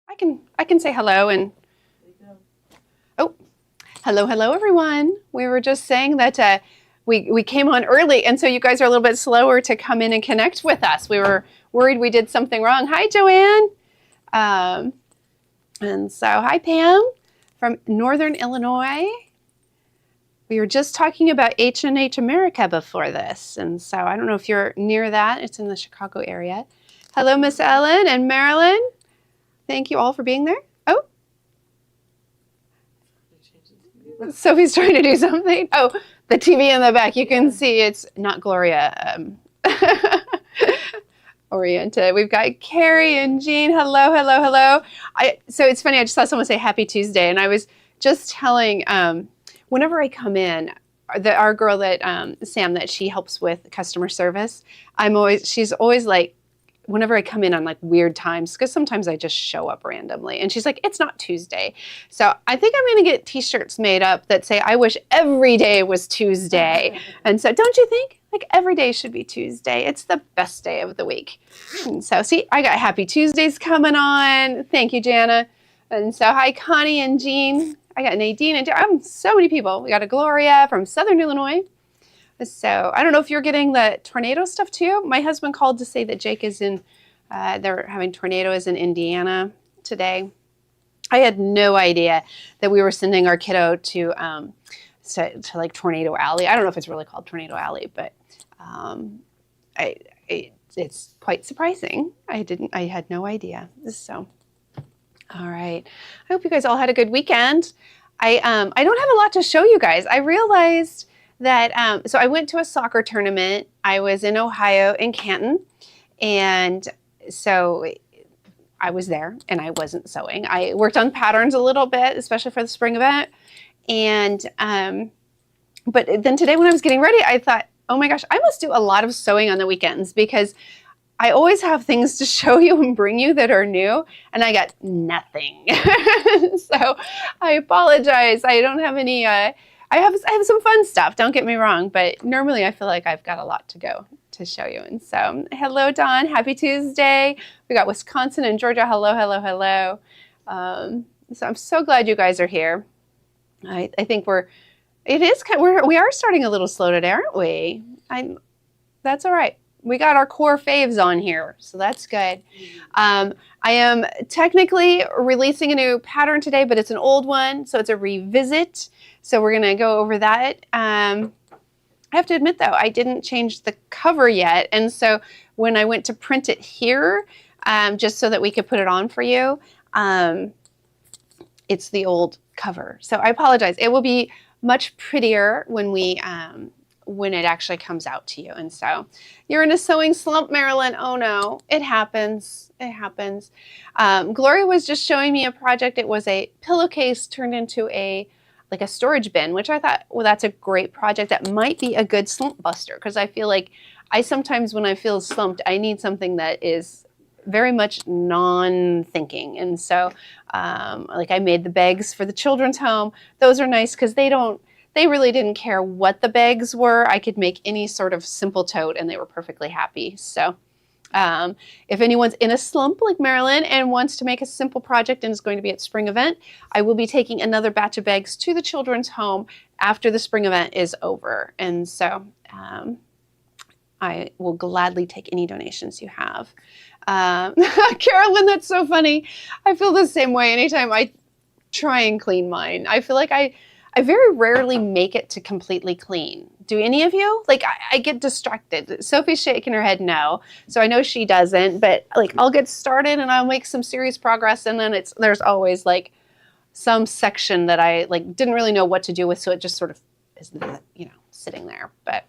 I can say hello and oh, hello everyone. We were just saying that we came on early, and so you guys are a little bit slower to come in and connect with us. We were worried we did something wrong. Hi, Joanne. And so hi, Pam from Northern Illinois. We were just talking about H&H America before this, and so I don't know if you're near that. It's in the Chicago area. Hello, Miss Ellen and Marilyn. Thank you all for being there. Oh, Sophie's trying to do something. Oh, the TV in the back. You can see it's not Gloria oriented. We've got Carrie and Jean. Hello. So it's funny. I just saw someone say Happy Tuesday, and I was just telling. Whenever I come in, our girl that Sam, that she helps with customer service, she's always like, whenever I come in on like weird times, because sometimes I just show up randomly, and she's like, it's not Tuesday. So I think I'm going to get t-shirts made up that say, I wish every day was Tuesday. And so don't you think like every day should be Tuesday? It's the best day of the week. And so see, I got Happy Tuesdays coming on. Thank you, Jana. And so hi, Connie and Jean. I got Nadine and so many people. We got a Gloria from Southern Illinois. So I don't know if you're getting the tornado stuff too. My husband called to say that Jake is in, they're having tornadoes in Indiana today. I had no idea that we were sending our kiddo to like Tornado Alley. I don't know if it's really called Tornado Alley, but it's quite surprising. I had no idea. So. All right. I hope you guys all had a good weekend. I don't have a lot to show you guys. I realized that, so I went to a soccer tournament. I was in Ohio in Canton. And so I was there and I wasn't sewing. I worked on patterns a little bit, especially for the spring event. And, but then today when I was getting ready, I thought, oh my gosh, I must do a lot of sewing on the weekends because I always have things to show you and bring you that are new, and I got nothing. So I apologize. I don't have any, I have some fun stuff, don't get me wrong, but normally I feel like I've got a lot to go to show you. And so, hello, Dawn. Happy Tuesday. We got Wisconsin and Georgia. Hello. So I'm so glad you guys are here. I think we are starting a little slow today, aren't we? That's all right. We got our core faves on here, so that's good. I am technically releasing a new pattern today, but it's an old one, so it's a revisit. So we're going to go over that. I have to admit, though, I didn't change the cover yet, and so when I went to print it here, just so that we could put it on for you, it's the old cover. So I apologize. It will be much prettier when when it actually comes out to you. And so you're in a sewing slump, Marilyn. Oh no, it happens. It happens. Gloria was just showing me a project. It was a pillowcase turned into a storage bin, which I thought, well, that's a great project. That might be a good slump buster, because I feel like I sometimes, when I feel slumped, I need something that is very much non-thinking. And so like I made the bags for the children's home. Those are nice because they really didn't care what the bags were. I could make any sort of simple tote and they were perfectly happy. So if anyone's in a slump like Marilyn and wants to make a simple project and is going to be at spring event, I will be taking another batch of bags to the children's home after the spring event is over. And so I will gladly take any donations you have. Carolyn, that's so funny. I feel the same way anytime I try and clean mine. I feel like I very rarely make it to completely clean. Do any of you? Like I get distracted. Sophie's shaking her head no. So I know she doesn't, but like I'll get started and I'll make some serious progress, and then there's always like some section that I like didn't really know what to do with, so it just sort of is, sitting there. But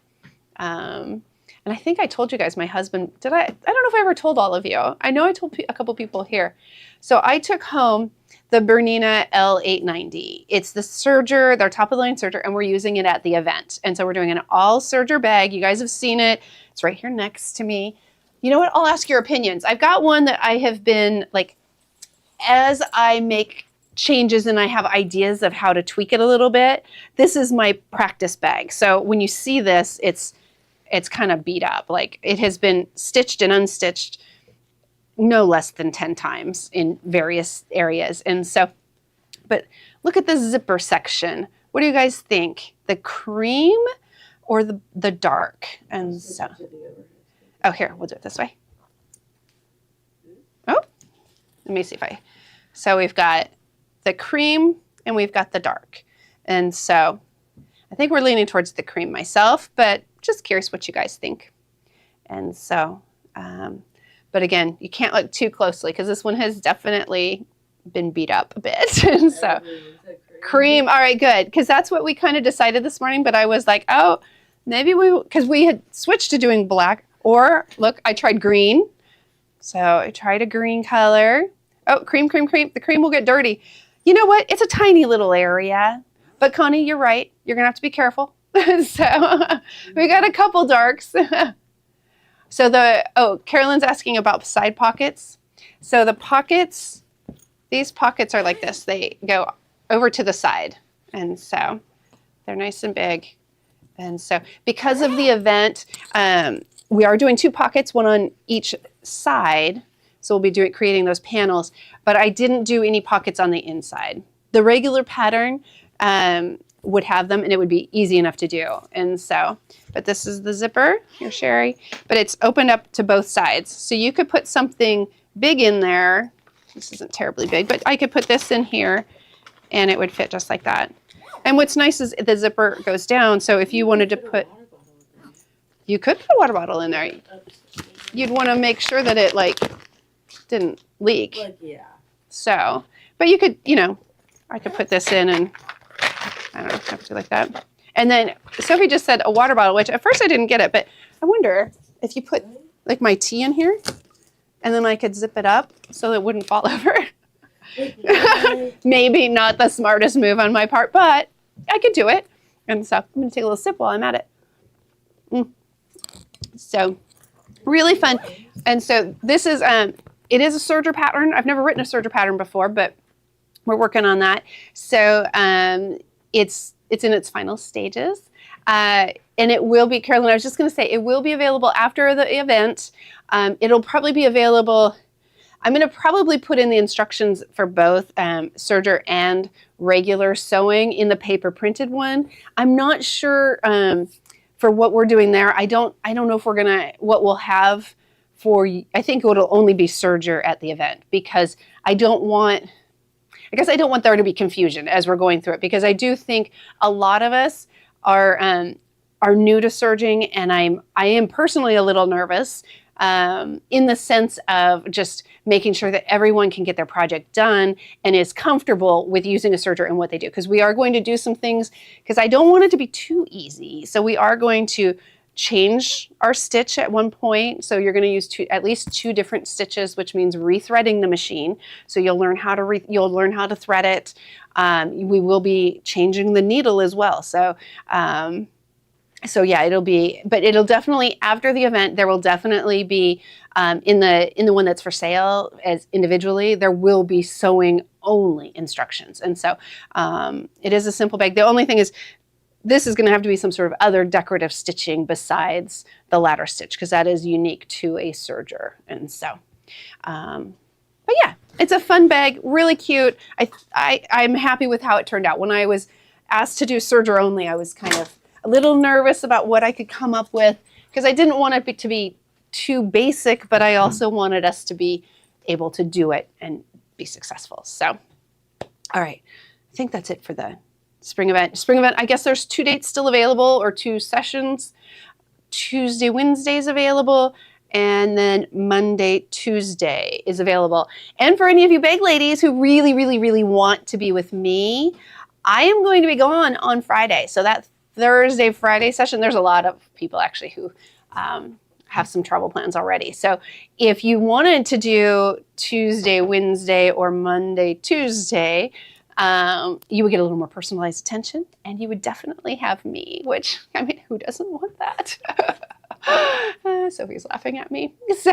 and I think I told you guys, my husband, I don't know if I ever told all of you. I know I told a couple people here. So I took home the Bernina L890. It's the serger, their top of the line serger, and we're using it at the event. And so we're doing an all serger bag. You guys have seen it. It's right here next to me. You know what? I'll ask your opinions. I've got one that I have been like, as I make changes and I have ideas of how to tweak it a little bit, this is my practice bag. So when you see this, it's kind of beat up. Like it has been stitched and unstitched no less than 10 times in various areas. And so, but look at the zipper section. What do you guys think? The cream or the dark? And so, oh, here, we'll do it this way. Oh, let me see if so we've got the cream and we've got the dark. And so I think we're leaning towards the cream myself, but just curious what you guys think. And so, but again, you can't look too closely because this one has definitely been beat up a bit. And so cream, all right, good. Because that's what we kind of decided this morning, but I was like, oh, maybe because we had switched to doing black, or look, I tried green. So I tried a green color. Oh, cream, cream, cream. The cream will get dirty. You know what? It's a tiny little area. But Connie, you're right. You're going to have to be careful. So we got a couple darks. So Carolyn's asking about side pockets. So the pockets, these pockets are like this. They go over to the side. And so they're nice and big. And so because of the event, we are doing 2 pockets, one on each side. So we'll be creating those panels, but I didn't do any pockets on the inside. The regular pattern would have them, and it would be easy enough to do. And so, but this is the zipper, here, Sherry, but it's opened up to both sides. So you could put something big in there. This isn't terribly big, but I could put this in here and it would fit just like that. And what's nice is the zipper goes down. So if you wanted to put, you could put a water bottle in there. You'd want to make sure that it didn't leak. Yeah. So, but you could, I could put this in and I don't know, have to like that. And then Sophie just said a water bottle, which at first I didn't get it, but I wonder if you put my tea in here and then I could zip it up so it wouldn't fall over. Maybe not the smartest move on my part, but I could do it. And so I'm going to take a little sip while I'm at it. So really fun. And so this is, it is a serger pattern. I've never written a serger pattern before, but we're working on that. So it's in its final stages. And it will be, Carolyn, I was just going to say, it will be available after the event. It'll probably be available, I'm going to probably put in the instructions for both serger and regular sewing in the paper printed one. I'm not sure for what we're doing there. I don't know if what we'll have for, I think it'll only be serger at the event, because I don't want there to be confusion as we're going through it, because I do think a lot of us are new to serging, and I am personally a little nervous in the sense of just making sure that everyone can get their project done and is comfortable with using a serger and what they do. Because we are going to do some things, because I don't want it to be too easy. So we are going to change our stitch at one point. So you're going to use at least 2 different stitches, which means rethreading the machine. So you'll learn how to thread it. We will be changing the needle as well. So yeah, it'll definitely, after the event, there will definitely be, in the one that's for sale as individually, there will be sewing only instructions. And so it is a simple bag. The only thing is, this is going to have to be some sort of other decorative stitching besides the ladder stitch, because that is unique to a serger. And so, but yeah, it's a fun bag, really cute. I'm happy with how it turned out. When I was asked to do serger only, I was kind of a little nervous about what I could come up with, because I didn't want it to be too basic, but I also wanted us to be able to do it and be successful. So, all right, I think that's it for the spring event. I guess there's 2 dates still available, or 2 sessions. Tuesday, Wednesday is available, and then Monday, Tuesday is available. And for any of you bag ladies who really, really, really want to be with me, I am going to be gone on Friday. So that Thursday, Friday session, there's a lot of people actually who have some travel plans already. So if you wanted to do Tuesday, Wednesday, or Monday, Tuesday, you would get a little more personalized attention, and you would definitely have me, which, I mean, who doesn't want that? Sophie's laughing at me. So,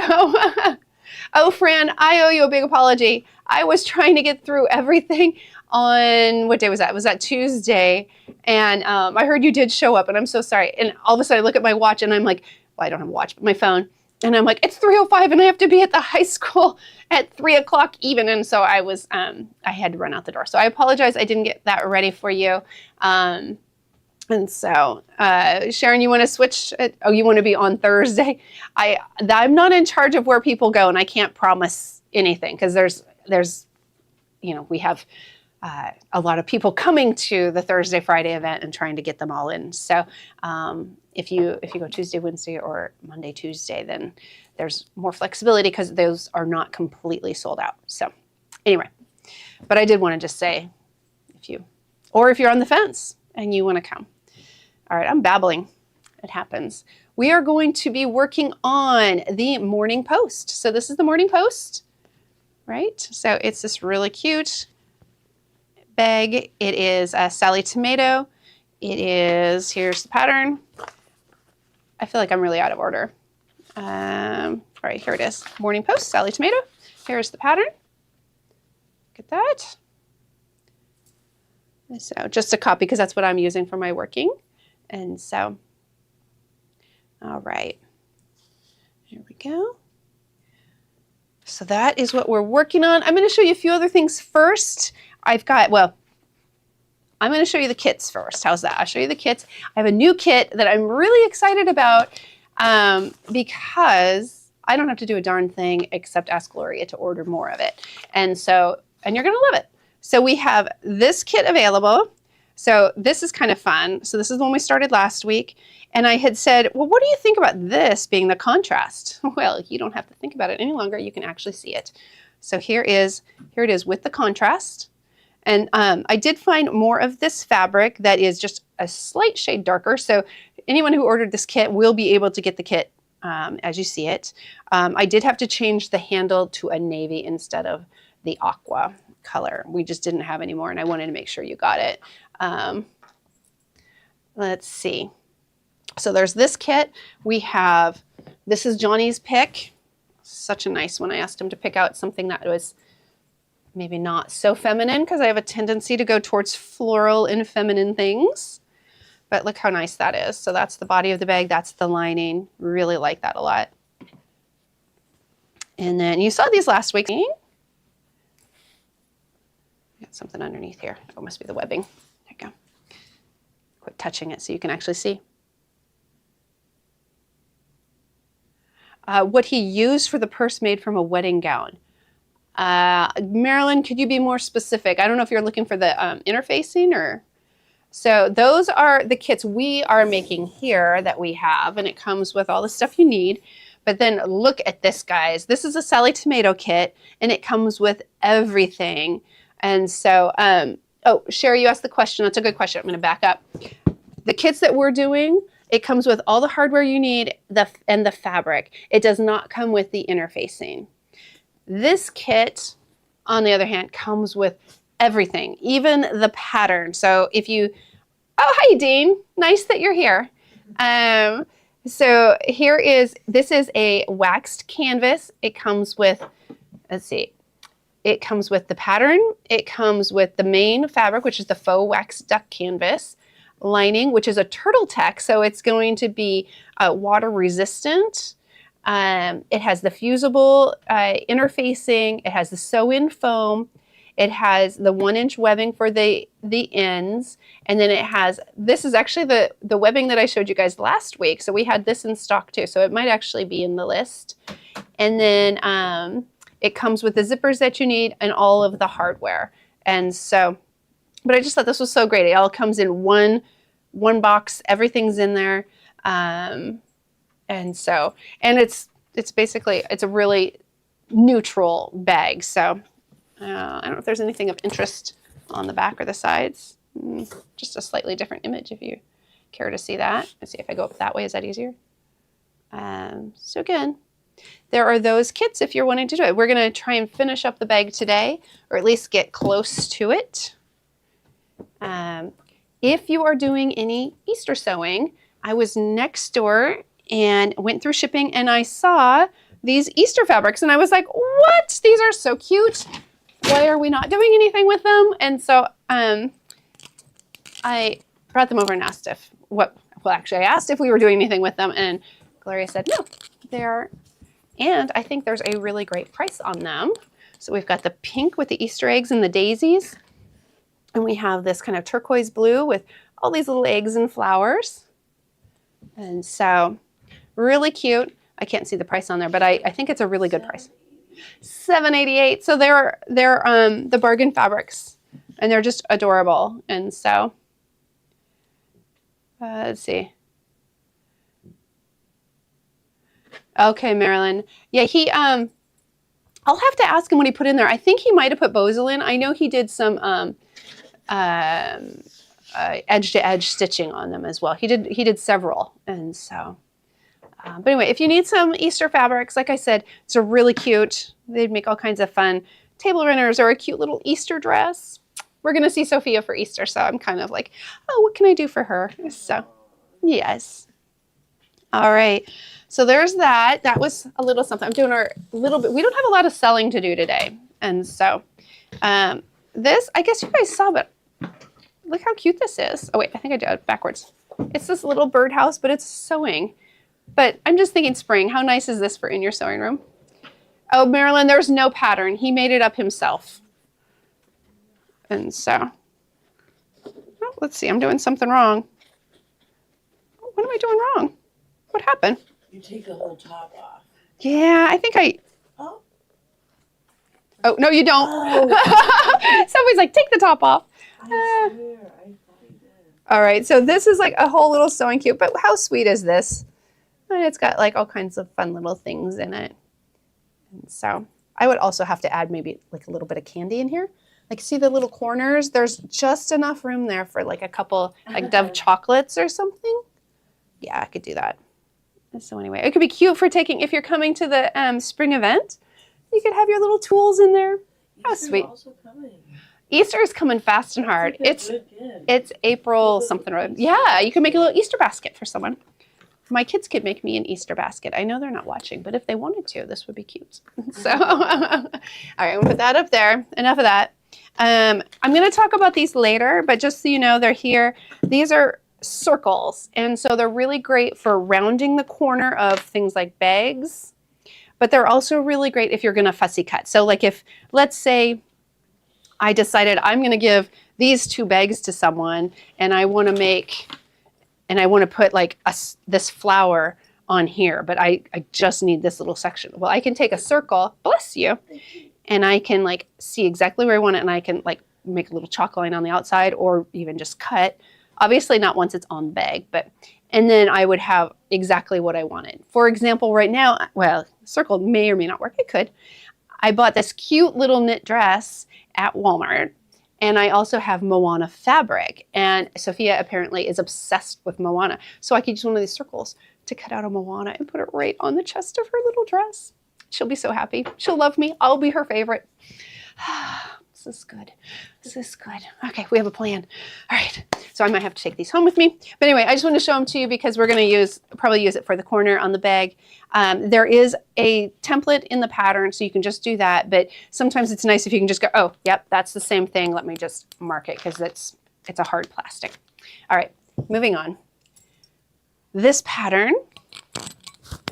oh, Fran, I owe you a big apology. I was trying to get through everything on, what day was that? Was that Tuesday? And I heard you did show up, and I'm so sorry. And all of a sudden I look at my watch and I'm like, well, I don't have a watch, but my phone. And I'm like, it's 3:05 and I have to be at the high school at 3 o'clock even. And so I was, I had to run out the door. So I apologize. I didn't get that ready for you. And so, Sharon, you want to switch? Oh, you want to be on Thursday? I'm not in charge of where people go, and I can't promise anything because there's, we have a lot of people coming to the Thursday, Friday event and trying to get them all in. So, if you go Tuesday, Wednesday, or Monday, Tuesday, then there's more flexibility because those are not completely sold out. So, anyway, but I did want to just say, if you're on the fence and you want to come. All right, I'm babbling. It happens. We are going to be working on the morning post. So this is the morning post, right? So it's this really cute bag. It is a Sally Tomato. Here's the pattern. I feel like I'm really out of order. All right, here it is. Morning post, Sally Tomato. Here's the pattern. Get that. So just a copy because that's what I'm using for my working. And so, all right, here we go. So that is what we're working on. I'm going to show you a few other things first. I'm going to show you the kits first. How's that? I'll show you the kits. I have a new kit that I'm really excited about because I don't have to do a darn thing except ask Gloria to order more of it. And you're going to love it. So we have this kit available. So this is kind of fun. So this is the one we started last week. And I had said, well, what do you think about this being the contrast? Well, you don't have to think about it any longer. You can actually see it. So here it is with the contrast. And I did find more of this fabric that is just a slight shade darker. So anyone who ordered this kit will be able to get the kit as you see it. I did have to change the handle to a navy instead of the aqua color. We just didn't have any more, and I wanted to make sure you got it. Let's see. So there's this kit. This is Johnny's pick. Such a nice one. I asked him to pick out something that was maybe not so feminine because I have a tendency to go towards floral and feminine things. But look how nice that is. So that's the body of the bag. That's the lining. Really like that a lot. And then you saw these last week. Got something underneath here. Oh, it must be the webbing. There you go. Quit touching it so you can actually see. What he used for the purse made from a wedding gown. Marilyn, could you be more specific? I don't know if you're looking for the interfacing or... So those are the kits we are making here that we have, and it comes with all the stuff you need. But then look at this, guys. This is a Sally Tomato kit, and it comes with everything. And so, oh, Sherry, you asked the question. That's a good question. I'm going to back up. The kits that we're doing, it comes with all the hardware you need and the fabric. It does not come with the interfacing. This kit, on the other hand, comes with everything, even the pattern. So if you, oh, hi, Dean. Nice that you're here. So this is a waxed canvas. It comes with, let's see, it comes with the pattern. It comes with the main fabric, which is the faux wax duck canvas, lining, which is a turtle tech. So it's going to be water resistant. It has the fusible interfacing. It has the sew-in foam. It has the 1-inch webbing for the ends. And then it has, this is actually the webbing that I showed you guys last week. So we had this in stock too. So it might actually be in the list. And then it comes with the zippers that you need and all of the hardware. And so, but I just thought this was so great. It all comes in one box. Everything's in there. And it's basically, it's a really neutral bag. So I don't know if there's anything of interest on the back or the sides. Just a slightly different image if you care to see that. Let's see if I go up that way. Is that easier? So again, there are those kits if you're wanting to do it. We're going to try and finish up the bag today, or at least get close to it. If you are doing any Easter sewing, I was next door and went through shipping and I saw these Easter fabrics and I was like, what? These are so cute. Why are we not doing anything with them? And so I brought them over and asked I asked if we were doing anything with them, and Gloria said, no, they're And I think there's a really great price on them. So we've got the pink with the Easter eggs and the daisies. And we have this kind of turquoise blue with all these little eggs and flowers. And so really cute. I can't see the price on there, but I think it's a really good price. $7.88. So they're the bargain fabrics, and they're just adorable. And so let's see. Okay, Marilyn. Yeah, he I'll have to ask him what he put in there. I think he might have put bozal in. I know he did some edge to edge stitching on them as well. He did several, and so. But anyway, if you need some Easter fabrics, like I said, it's a really cute. They'd make all kinds of fun table runners or a cute little Easter dress. We're going to see Sophia for Easter, so I'm kind of like, oh, what can I do for her? So, yes. All right. So there's that. That was a little something. I'm doing our little bit. We don't have a lot of selling to do today. And so this, I guess you guys saw, but look how cute this is. Oh, wait, I think I did it backwards. It's this little birdhouse, but it's sewing. But I'm just thinking spring. How nice is this for in your sewing room? Oh, Marilyn, there's no pattern. He made it up himself. And so, oh, let's see. I'm doing something wrong. What am I doing wrong? What happened? You take the whole top off. Yeah, I think I... Oh. Oh, no, you don't. Oh. Somebody's like, take the top off. I swear, I thought you did. All right, so this is like a whole little sewing cube, but how sweet is this? And it's got like all kinds of fun little things in it. And so I would also have to add maybe like a little bit of candy in here. Like, see the little corners? There's just enough room there for like a couple like Dove chocolates or something. Yeah, I could do that. So anyway, it could be cute for taking, if you're coming to the spring event, you could have your little tools in there. How sweet. Also coming. Easter is coming fast and hard. It's April something or other. Yeah, you can make a little Easter basket for someone. My kids could make me an Easter basket. I know they're not watching, but if they wanted to, this would be cute. So, all right, I'm gonna put that up there. Enough of that. I'm gonna talk about these later, but just so you know, they're here. These are circles, and so they're really great for rounding the corner of things like bags, but they're also really great if you're gonna fussy cut. So like if, let's say, I decided I'm gonna give these 2 bags to someone, and I wanna make, and I want to put like this flower on here, but I just need this little section. Well, I can take a circle, bless you, and I can like see exactly where I want it, and I can like make a little chalk line on the outside, or even just cut. Obviously not once it's on the bag, but, and then I would have exactly what I wanted. For example, right now, well, circle may or may not work, it could. I bought this cute little knit dress at Walmart. And I also have Moana fabric. And Sophia apparently is obsessed with Moana. So I could use one of these circles to cut out a Moana and put it right on the chest of her little dress. She'll be so happy. She'll love me. I'll be her favorite. This is good. This is good. Okay, we have a plan. All right. So I might have to take these home with me. But anyway, I just want to show them to you because we're going to probably use it for the corner on the bag. There is a template in the pattern, so you can just do that. But sometimes it's nice if you can just go, oh, yep, that's the same thing. Let me just mark it because it's a hard plastic. All right, moving on. This pattern.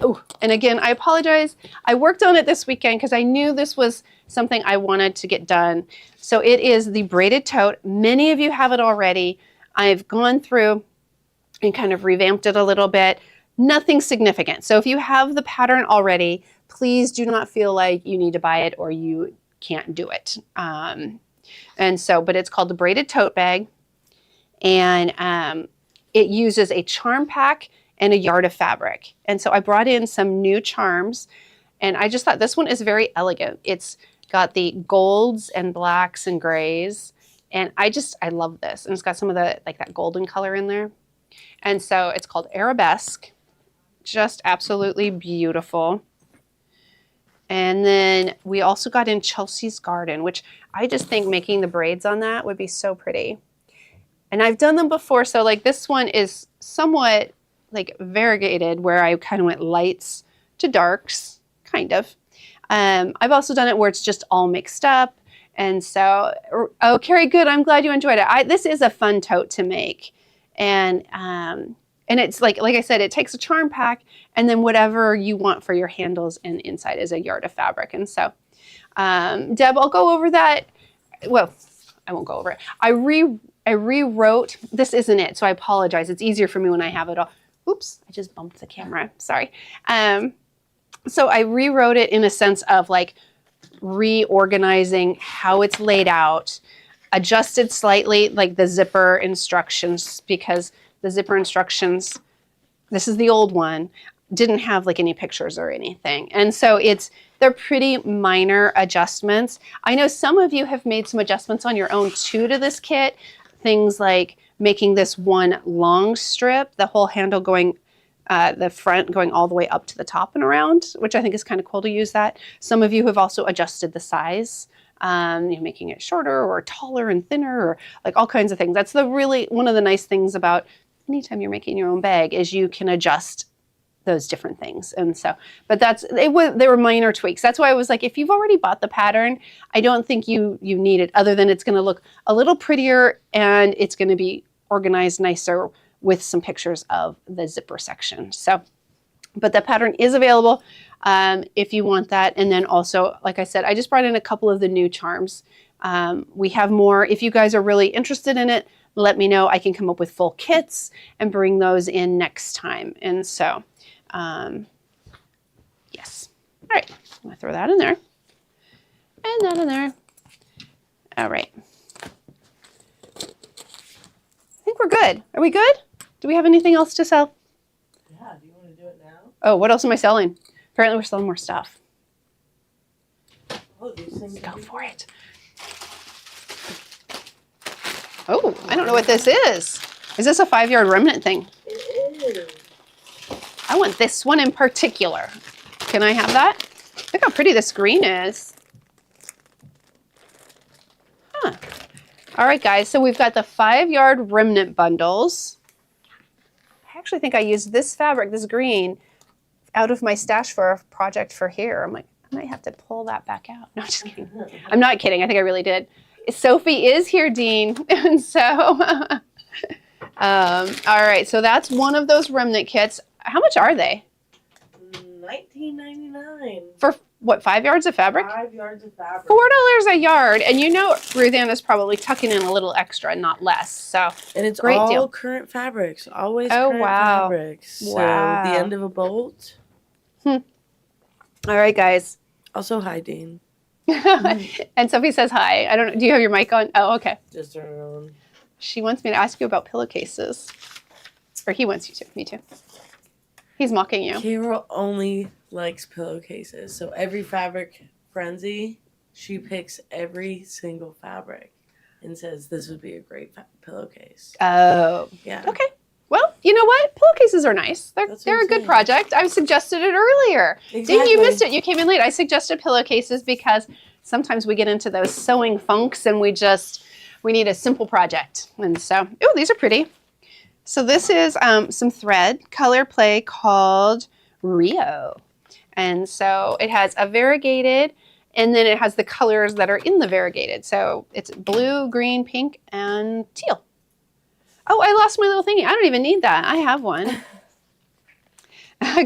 Oh, and again, I apologize. I worked on it this weekend because I knew this was something I wanted to get done. So it is the braided tote. Many of you have it already. I've gone through and kind of revamped it a little bit. Nothing significant. So if you have the pattern already, please do not feel like you need to buy it or you can't do it. But it's called the braided tote bag. And it uses a charm pack and a yard of fabric. And so I brought in some new charms, and I just thought this one is very elegant. It's got the golds and blacks and grays, and I love this. And it's got some of the, like that golden color in there. And so it's called Arabesque. Just absolutely beautiful. And then we also got in Chelsea's Garden, which I just think making the braids on that would be so pretty. And I've done them before, so like this one is somewhat like variegated, where I kind of went lights to darks, kind of. I've also done it where it's just all mixed up. And so, oh, Carrie, good. I'm glad you enjoyed it. This is a fun tote to make. And And it's like I said, it takes a charm pack and then whatever you want for your handles and inside is a yard of fabric. And so, Deb, I'll go over that. Well, I won't go over it. I rewrote, this isn't it, so I apologize. It's easier for me when I have it all. Oops, I just bumped the camera, sorry. So I rewrote it in a sense of like reorganizing how it's laid out, adjusted slightly like the zipper instructions, because the zipper instructions, this is the old one, didn't have like any pictures or anything. And so they're pretty minor adjustments. I know some of you have made some adjustments on your own too to this kit. Things like making this one long strip, the whole handle going, the front going all the way up to the top and around, which I think is kind of cool to use that. Some of you have also adjusted the size, making it shorter or taller and thinner or like all kinds of things. That's one of the nice things about anytime you're making your own bag is you can adjust those different things. And so, but they were minor tweaks. That's why I was like, if you've already bought the pattern, I don't think you need it, other than it's going to look a little prettier and it's going to be organized nicer with some pictures of the zipper section. So, but the pattern is available if you want that. And then also, like I said, I just brought in a couple of the new charms. We have more. If you guys are really interested in it, let me know. I can come up with full kits and bring those in next time. And so, yes. All right, I'm gonna throw that in there and that in there. All right. I think we're good. Are we good? Do we have anything else to sell? Yeah, do you want to do it now? Oh, what else am I selling? Apparently we're selling more stuff. Oh, these things. Go for it. Oh, I don't know what this is. Is this a 5-yard remnant thing? It is. I want this one in particular. Can I have that? Look how pretty this green is. Huh. All right, guys, so we've got the 5-yard remnant bundles. I actually think I used this fabric, this green, out of my stash for a project for here. I'm like, I might have to pull that back out. No, just kidding. I'm not kidding. I think I really did. Sophie is here, Dean. And so, all right, so that's one of those remnant kits. How much are they? $19.99. For what, 5 yards of fabric? 5 yards of fabric. $4 a yard. And you know Ruth Ann is probably tucking in a little extra, not less. So, And it's great all deal. current fabrics. Always Oh, current wow. fabrics. So Wow. the end of a bolt. All right, guys. Also, hi, Dean. And Sophie says hi. I don't know. Do you have your mic on? Oh, okay. Just turn it on. She wants me to ask you about pillowcases. Or he wants you to. Me too. He's mocking you. Carol only likes pillowcases. So every fabric frenzy, she picks every single fabric and says this would be a great pillowcase. Oh. Yeah. Okay. Well, you know what? Pillowcases are nice. That's what They're I'm a good saying. project. I suggested it earlier. Didn't you missed it? You came in late. I suggested pillowcases because sometimes we get into those sewing funks and we need a simple project. And so, oh, these are pretty. So this is some thread color play called Rio. And so it has a variegated, and then it has the colors that are in the variegated. So it's blue, green, pink, and teal. Oh, I lost my little thingy. I don't even need that. I have one.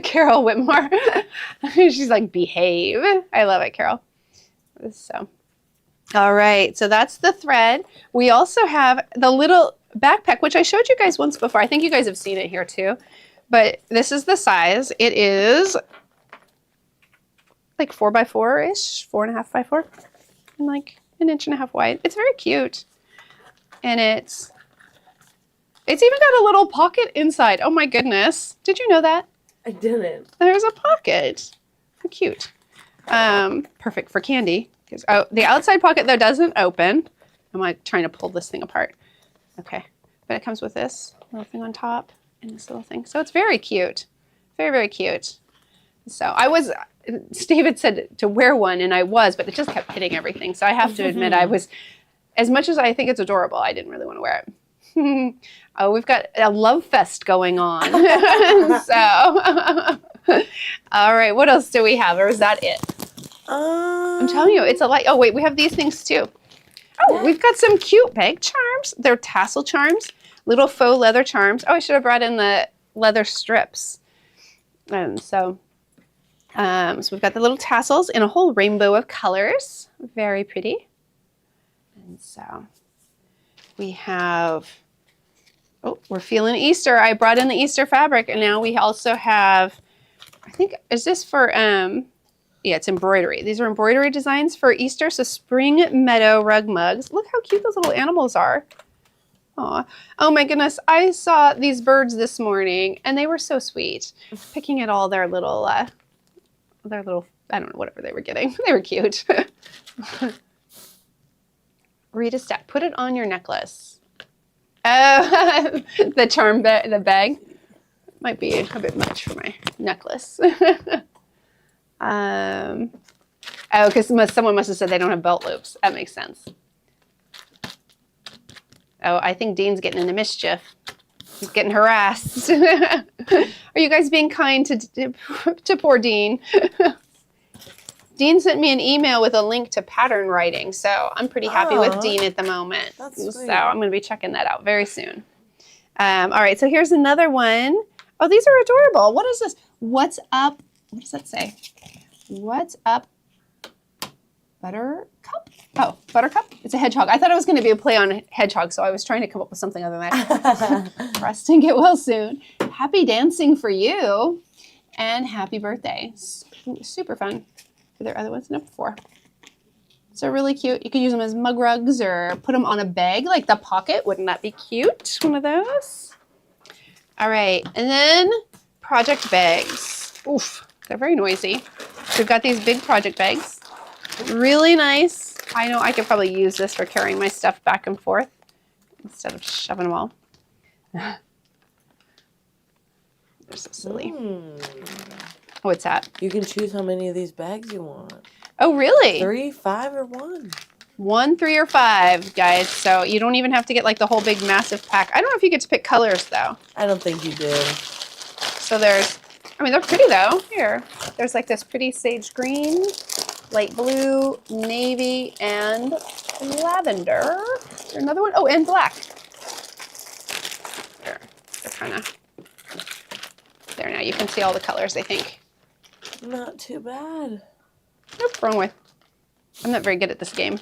Carol Whitmore. She's like, behave. I love it, Carol. So, all right. So that's the thread. We also have the little backpack, which I showed you guys once before. I think you guys have seen it here too. But this is the size. It is like 4x4-ish, 4.5x4, and like 1.5 inches wide. It's very cute. And it's even got a little pocket inside. Oh my goodness. Did you know that? I didn't. There's a pocket. How cute. Perfect for candy. Oh, the outside pocket though doesn't open. I'm like trying to pull this thing apart. Okay. But it comes with this little thing on top and this little thing. So it's very cute. Very, very cute. So David said to wear one and I was, but it just kept hitting everything. So I have to admit as much as I think it's adorable, I didn't really want to wear it. Oh, we've got a love fest going on. So, all right, what else do we have? Or is that it? I'm telling you, it's a light. Oh, wait, we have these things too. Oh, we've got some cute bag charms. They're tassel charms, little faux leather charms. Oh, I should have brought in the leather strips. So we've got the little tassels in a whole rainbow of colors. Very pretty. And so we have, oh, we're feeling Easter. I brought in the Easter fabric, and now we also have, I think, is this for, yeah, it's embroidery. These are embroidery designs for Easter. So spring meadow rug mugs. Look how cute those little animals are. Aw. Oh my goodness. I saw these birds this morning and they were so sweet. Picking at all their little, I don't know, whatever they were getting. They were cute. Read a step. Put it on your necklace. Oh, the bag. Might be a bit much for my necklace. Oh, because someone must have said they don't have belt loops. That makes sense. Oh, I think Dean's getting into mischief. He's getting harassed. Are you guys being kind to poor Dean? Dean sent me an email with a link to pattern writing, so I'm pretty happy with Dean at the moment. That's sweet. So I'm going to be checking that out very soon. All right, so here's another one. Oh, these are adorable. What is this? What's up? What does that say? What's up, Buttercup? Oh, Buttercup? It's a hedgehog. I thought it was going to be a play on hedgehog, so I was trying to come up with something other than that. Rest and get well soon. Happy dancing for you, and happy birthday. Super fun. Are there other ones? No, 4. So really cute. You can use them as mug rugs or put them on a bag like the pocket. Wouldn't that be cute? One of those. All right, and then project bags. Oof, they're very noisy. We've got these big project bags. Really nice. I know I could probably use this for carrying my stuff back and forth instead of shoving them all. They're so silly. What's that? You can choose how many of these bags you want. Oh, really? 3, 5, or 1. 1, 3, or 5, guys. So you don't even have to get like the whole big massive pack. I don't know if you get to pick colors though. I don't think you do. So there's, I mean, they're pretty though. Here, there's like this pretty sage green, light blue, navy, and lavender. Is there another one? Oh, and black. There, they're kind of, there now. You can see all the colors, I think. Not too bad. Nope, wrong way. I'm not very good at this game.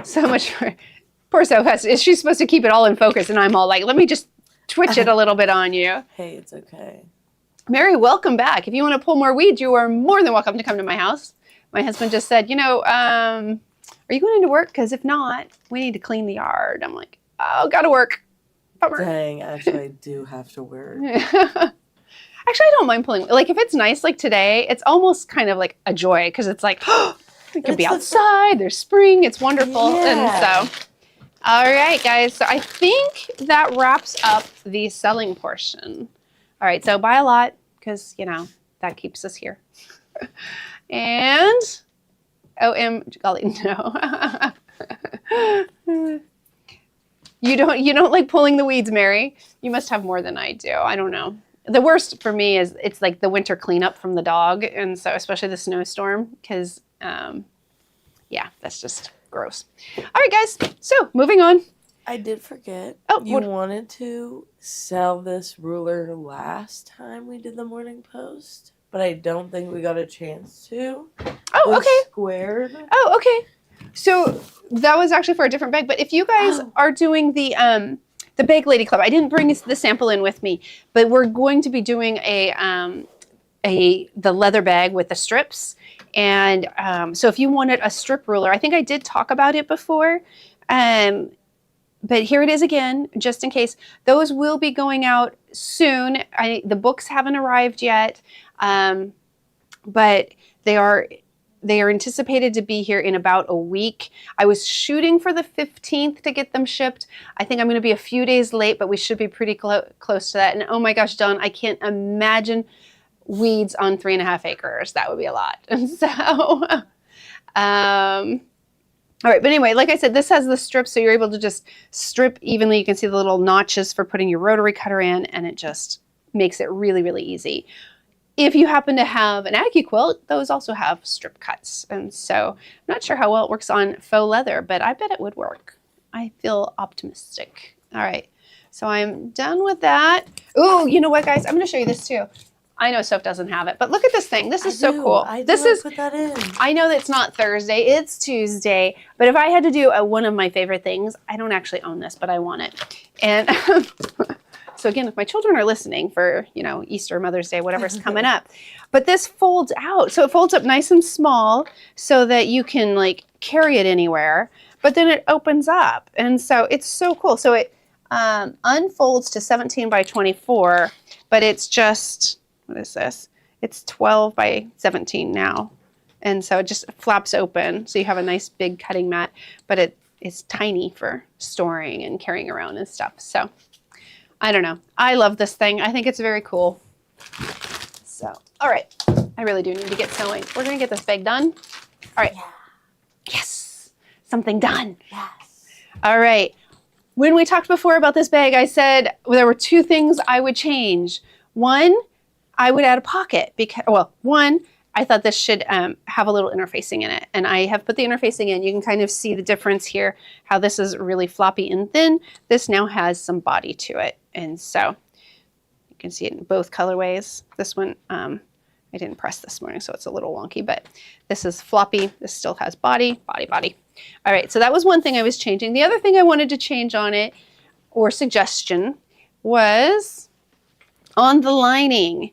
So much for poor Sophie. Is she supposed to keep it all in focus? And I'm all like, let me just twitch it a little bit on you. Hey, it's okay. Mary, welcome back. If you want to pull more weeds, you are more than welcome to come to my house. My husband just said, you know, are you going into work? Because if not, we need to clean the yard. I'm like, oh, gotta work. Bummer. Dang, actually, I do have to work. Actually, I don't mind pulling. Like, if it's nice, like today, it's almost kind of like a joy because it's like, oh, we can be outside. There's spring. It's wonderful. Yeah. And so, all right, guys. So I think that wraps up the selling portion. All right. So buy a lot because, you know, that keeps us here. And, golly, no. You don't like pulling the weeds, Mary. You must have more than I do. I don't know. The worst for me is it's like the winter cleanup from the dog, and so especially the snowstorm, because yeah, that's just gross. All right, guys. So moving on. I did forget. Oh, you wanted to sell this ruler last time we did the morning post, but I don't think we got a chance to. Oh, okay. Squared. Oh, okay. So that was actually for a different bag. But if you guys are doing the Bag Lady Club, I didn't bring the sample in with me, but we're going to be doing the leather bag with the strips. And so if you wanted a strip ruler, I think I did talk about it before. But here it is again, just in case. Those will be going out soon. The books haven't arrived yet, but they are anticipated to be here in about a week. I was shooting for the 15th to get them shipped. I think I'm going to be a few days late, but we should be pretty close to that. And oh my gosh, Dawn, I can't imagine weeds on 3.5 acres. That would be a lot. And so, all right, but anyway, like I said, this has the strips, so you're able to just strip evenly. You can see the little notches for putting your rotary cutter in, and it just makes it really, really easy. If you happen to have an AccuQuilt, those also have strip cuts. And so I'm not sure how well it works on faux leather, but I bet it would work. I feel optimistic. All right, so I'm done with that. Oh, you know what, guys? I'm going to show you this too. I know Soph doesn't have it, but look at this thing. This is so cool. This is, put that in. I know that it's not Thursday, it's Tuesday, but if I had to do one of my favorite things, I don't actually own this, but I want it. And so again, if my children are listening for, you know, Easter, Mother's Day, whatever's coming up, but this folds out. So it folds up nice and small so that you can like carry it anywhere, but then it opens up. And so it's so cool. So it unfolds to 17 by 24, but it's just, what is this? It's 12 by 17 now. And so it just flaps open. So you have a nice big cutting mat, but it is tiny for storing and carrying around and stuff. So I don't know. I love this thing. I think it's very cool. So, all right. I really do need to get sewing. We're going to get this bag done. All right. Yeah. Yes. Something done. Yes. All right. When we talked before about this bag, I said there were two things I would change. One, I would add a pocket because, well, one, I thought this should have a little interfacing in it. And I have put the interfacing in. You can kind of see the difference here, how this is really floppy and thin. This now has some body to it. And so you can see it in both colorways. This one, I didn't press this morning, so it's a little wonky, but this is floppy. This still has body, body, body. All right, so that was one thing I was changing. The other thing I wanted to change on it, or suggestion, was on the lining,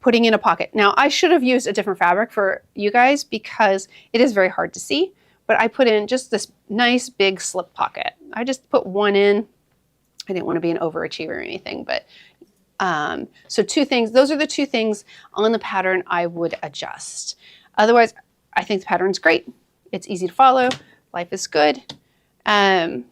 putting in a pocket. Now, I should have used a different fabric for you guys because it is very hard to see, but I put in just this nice big slip pocket. I just put one in. I didn't want to be an overachiever or anything, but so two things, those are the two things on the pattern I would adjust. Otherwise, I think the pattern's great. It's easy to follow. Life is good. I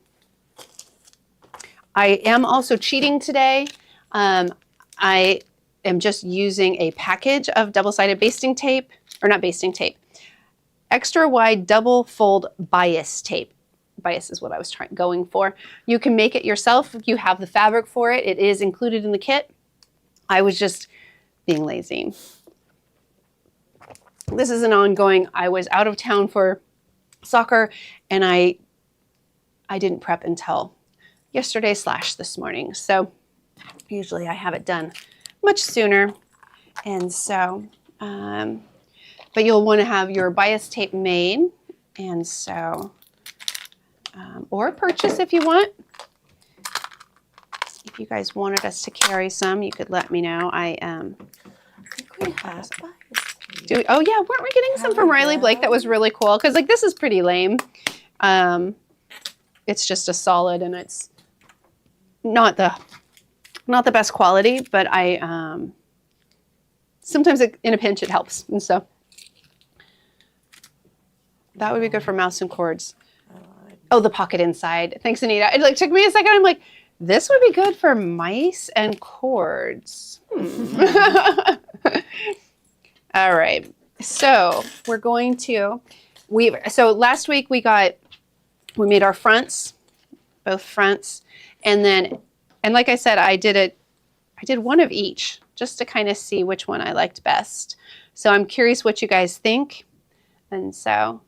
am also cheating today. I am just using a package of double-sided basting tape, or not basting tape, extra wide double fold bias tape. Bias is what I was going for. You can make it yourself. You have the fabric for it. It is included in the kit. I was just being lazy. This is an ongoing, I was out of town for soccer and I didn't prep until yesterday / this morning. So usually I have it done much sooner. And so, but you'll want to have your bias tape made. And so, or purchase if you want. If you guys wanted us to carry some, you could let me know. I think we have bias tape. Oh yeah, weren't we getting some from Riley Blake? That was really cool. Because like this is pretty lame. It's just a solid and it's not the best quality, but I sometimes in a pinch it helps. And so that would be good for mouse and cords. Oh, the pocket inside. Thanks, Anita. It like took me a second. I'm like, this would be good for mice and cords. All right. So we're going to, so last week we made our fronts, both fronts. And like I said, I did one of each just to kind of see which one I liked best. So I'm curious what you guys think. And so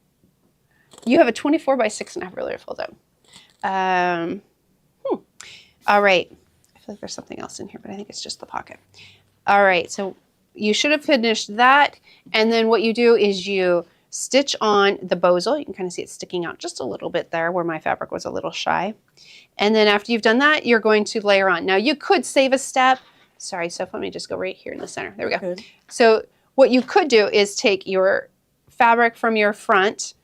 you have a 24 by 6.5 ruler fold out. All right. I feel like there's something else in here, but I think it's just the pocket. All right. So you should have finished that. And then what you do is you stitch on the bozal. You can kind of see it sticking out just a little bit there where my fabric was a little shy. And then after you've done that, you're going to layer on. Now you could save a step. Sorry, Soph, let me just go right here in the center. There we go. Good. So what you could do is take your fabric from your front,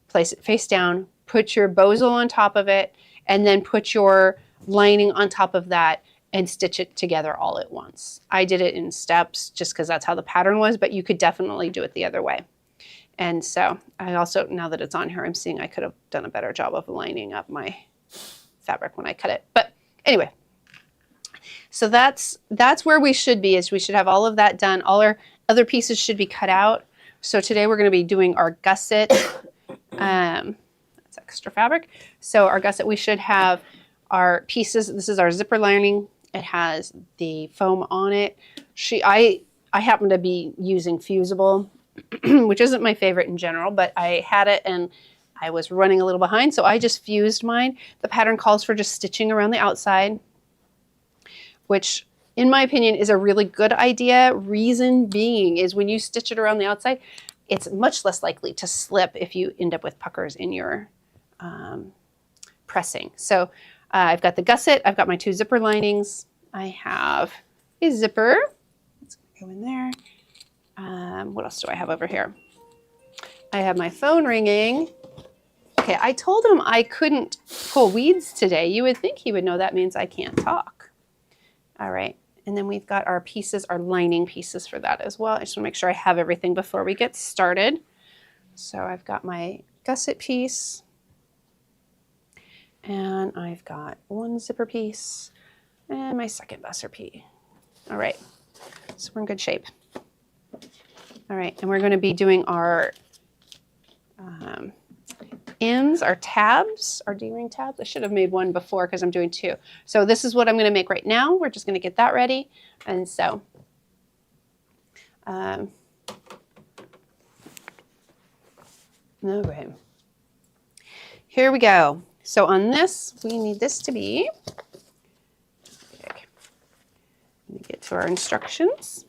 place it face down, put your bozal on top of it, and then put your lining on top of that and stitch it together all at once. I did it in steps just because that's how the pattern was, but you could definitely do it the other way. And so I also, now that it's on here, I'm seeing I could have done a better job of lining up my fabric when I cut it. But anyway, so that's where we should be, is we should have all of that done. All our other pieces should be cut out. So today we're going to be doing our gusset. That's extra fabric. So our gusset, we should have our pieces. This is our zipper lining. It has the foam on it. I happen to be using fusible, which isn't my favorite in general, but I had it and I was running a little behind, so I just fused mine. The pattern calls for just stitching around the outside, which in my opinion is a really good idea. Reason being is when you stitch it around the outside, it's much less likely to slip if you end up with puckers in your pressing. So I've got the gusset, I've got my 2 zipper linings, I have a zipper, let's go in there. What else do I have over here? I have my phone ringing. Okay, I told him I couldn't pull weeds today. You would think he would know that means I can't talk. All right, and then we've got our pieces, our lining pieces for that as well. I just want to make sure I have everything before we get started. So I've got my gusset piece, and I've got 1 zipper piece, and my 2nd gusset piece. All right, so we're in good shape. All right, and we're going to be doing our ends, our tabs, our D-ring tabs. I should have made one before because I'm doing 2. So this is what I'm going to make right now. We're just going to get that ready. And so okay, here we go. So on this, we need this to be, okay, let me get to our instructions.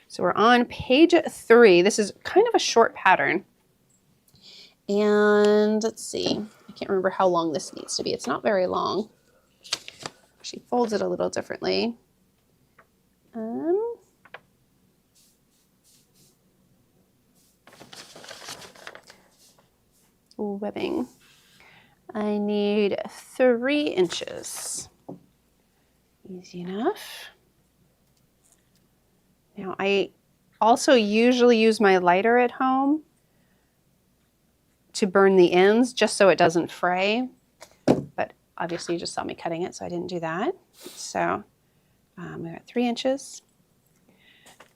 So we're on page 3. This is kind of a short pattern. And let's see, I can't remember how long this needs to be. It's not very long. She folds it a little differently. Webbing. I need 3 inches. Easy enough. Now I also usually use my lighter at home to burn the ends just so it doesn't fray, but obviously you just saw me cutting it, so I didn't do that. So we got 3 inches.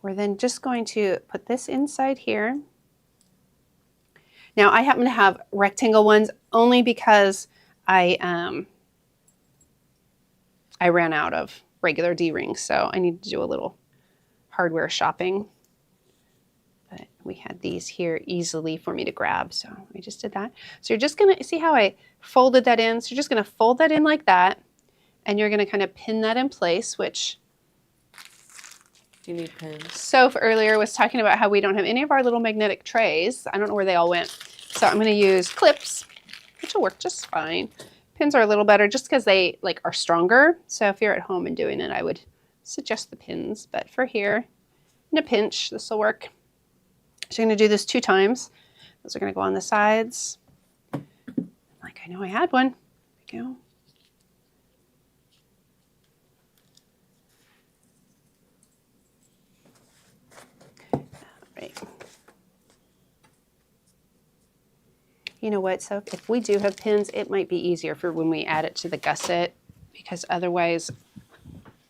We're then just going to put this inside here. Now I happen to have rectangle ones only because I ran out of regular D-rings, so I need to do a little hardware shopping. But we had these here easily for me to grab, so I just did that. So you're just gonna see how I folded that in. So you're just gonna fold that in like that, and you're gonna kind of pin that in place, which you need pins. Soph earlier was talking about how we don't have any of our little magnetic trays. I don't know where they all went. So I'm gonna use clips, which will work just fine. Pins are a little better just because they are stronger. So if you're at home and doing it, I would suggest the pins, but for here, in a pinch, this will work. So you're going to do this 2 times. Those are going to go on the sides. Like I know I had one. There we go. All right. You know what, so if we do have pins, it might be easier for when we add it to the gusset, because otherwise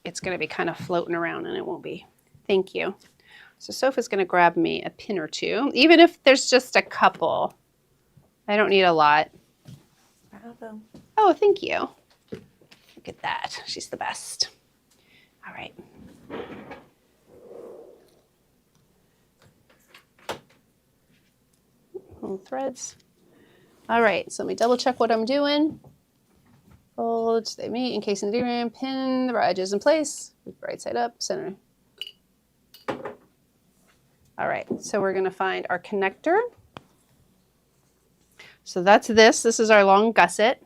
it's going to be kind of floating around and it won't be. Thank you. So Sophia's going to grab me a pin or 2, even if there's just a couple. I don't need a lot. Oh, thank you. Look at that. She's the best. All right. Little threads. All right, so let me double check what I'm doing. Fold, they meet, encase in the D-ring, pin the raw edges in place, right side up, center. All right, so we're gonna find our connector. So that's this. This is our long gusset.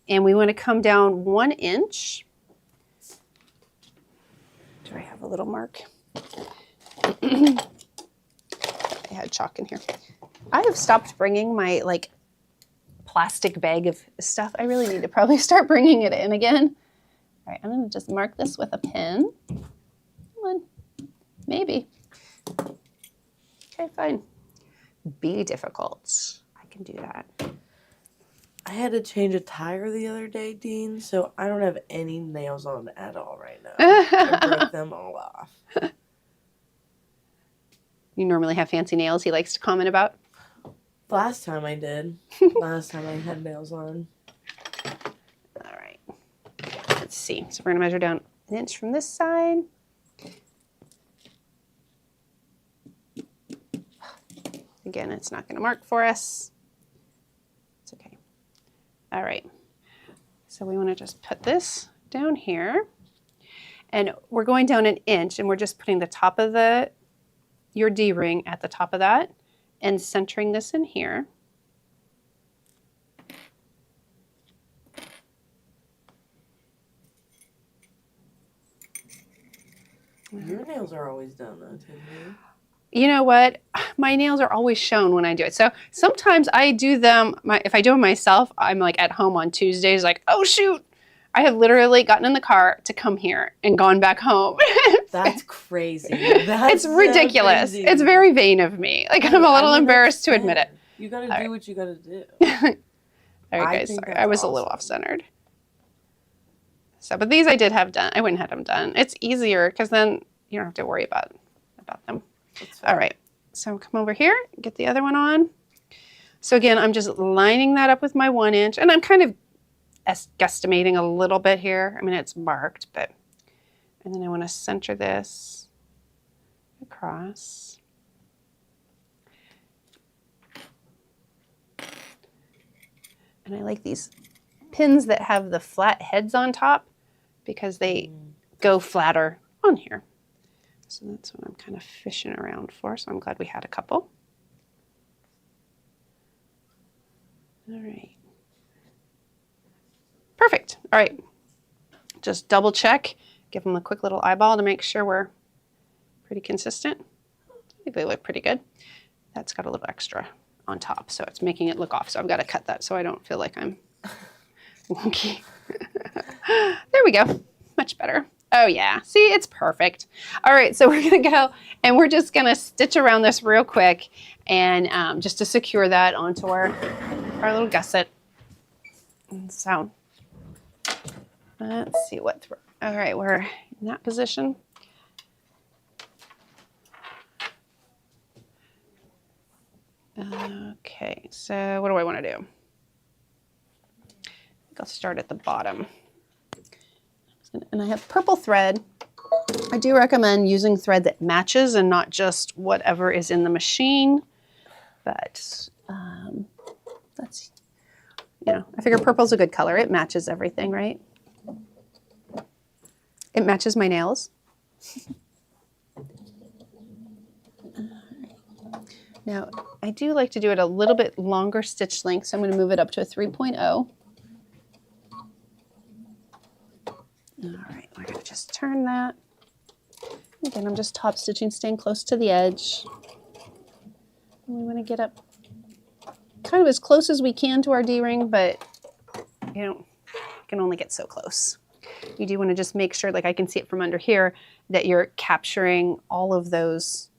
And we wanna come down 1 inch. Do I have a little mark? I had chalk in here. I have stopped bringing my plastic bag of stuff. I really need to probably start bringing it in again. All right, I'm gonna just mark this with a pen. Come on, maybe. Okay, fine. Be difficult. I can do that. I had to change a tire the other day, Dean, so I don't have any nails on at all right now. I broke them all off. You normally have fancy nails he likes to comment about? Last time I did. Last time I had nails on. All right. Let's see. So we're going to measure down 1 inch from this side. Again, it's not going to mark for us. All right. So we want to just put this down here. And we're going down 1 inch, and we're just putting the top of your D-ring at the top of that and centering this in here. Your nails are always done though, Tiffany. You know what? My nails are always shown when I do it. So sometimes I do them, if I do them myself, I'm like at home on Tuesdays, like, oh shoot, I have literally gotten in the car to come here and gone back home. That's crazy. That's it's ridiculous. So crazy. It's very vain of me. Like, I'm a little embarrassed to admit it. You gotta do what you gotta do. All right, guys, sorry. I was a little off-centered. So, but these I did have done. I went and had them done. It's easier because then you don't have to worry about them. All right, so come over here, get the other one on. So again, I'm just lining that up with my 1 inch, and I'm kind of guesstimating a little bit here. I mean, it's marked, but, and then I want to center this across. And I like these pins that have the flat heads on top because they go flatter on here. So that's what I'm kind of fishing around for. So I'm glad we had a couple. All right. Perfect. All right. Just double check. Give them a quick little eyeball to make sure we're pretty consistent. I think they look pretty good. That's got a little extra on top, so it's making it look off. So I've got to cut that so I don't feel like I'm wonky. There we go. Much better. Oh yeah, see, it's perfect. All right, so we're gonna go and we're just gonna stitch around this real quick and just to secure that onto our little gusset. And so let's see what, all right, we're in that position. Okay, so what do I want to do? I think I'll start at the bottom. And I have purple thread. I do recommend using thread that matches and not just whatever is in the machine. But that's, you know, I figure purple's a good color. It matches everything, right? It matches my nails. Now, I do like to do it a little bit longer stitch length, so I'm going to move it up to a 3.0. All right, we're going to just turn that. Again, I'm just top stitching, staying close to the edge. And we want to get up kind of as close as we can to our D-ring, but you know, you can only get so close. You do want to just make sure, like I can see it from under here, that you're capturing all of those,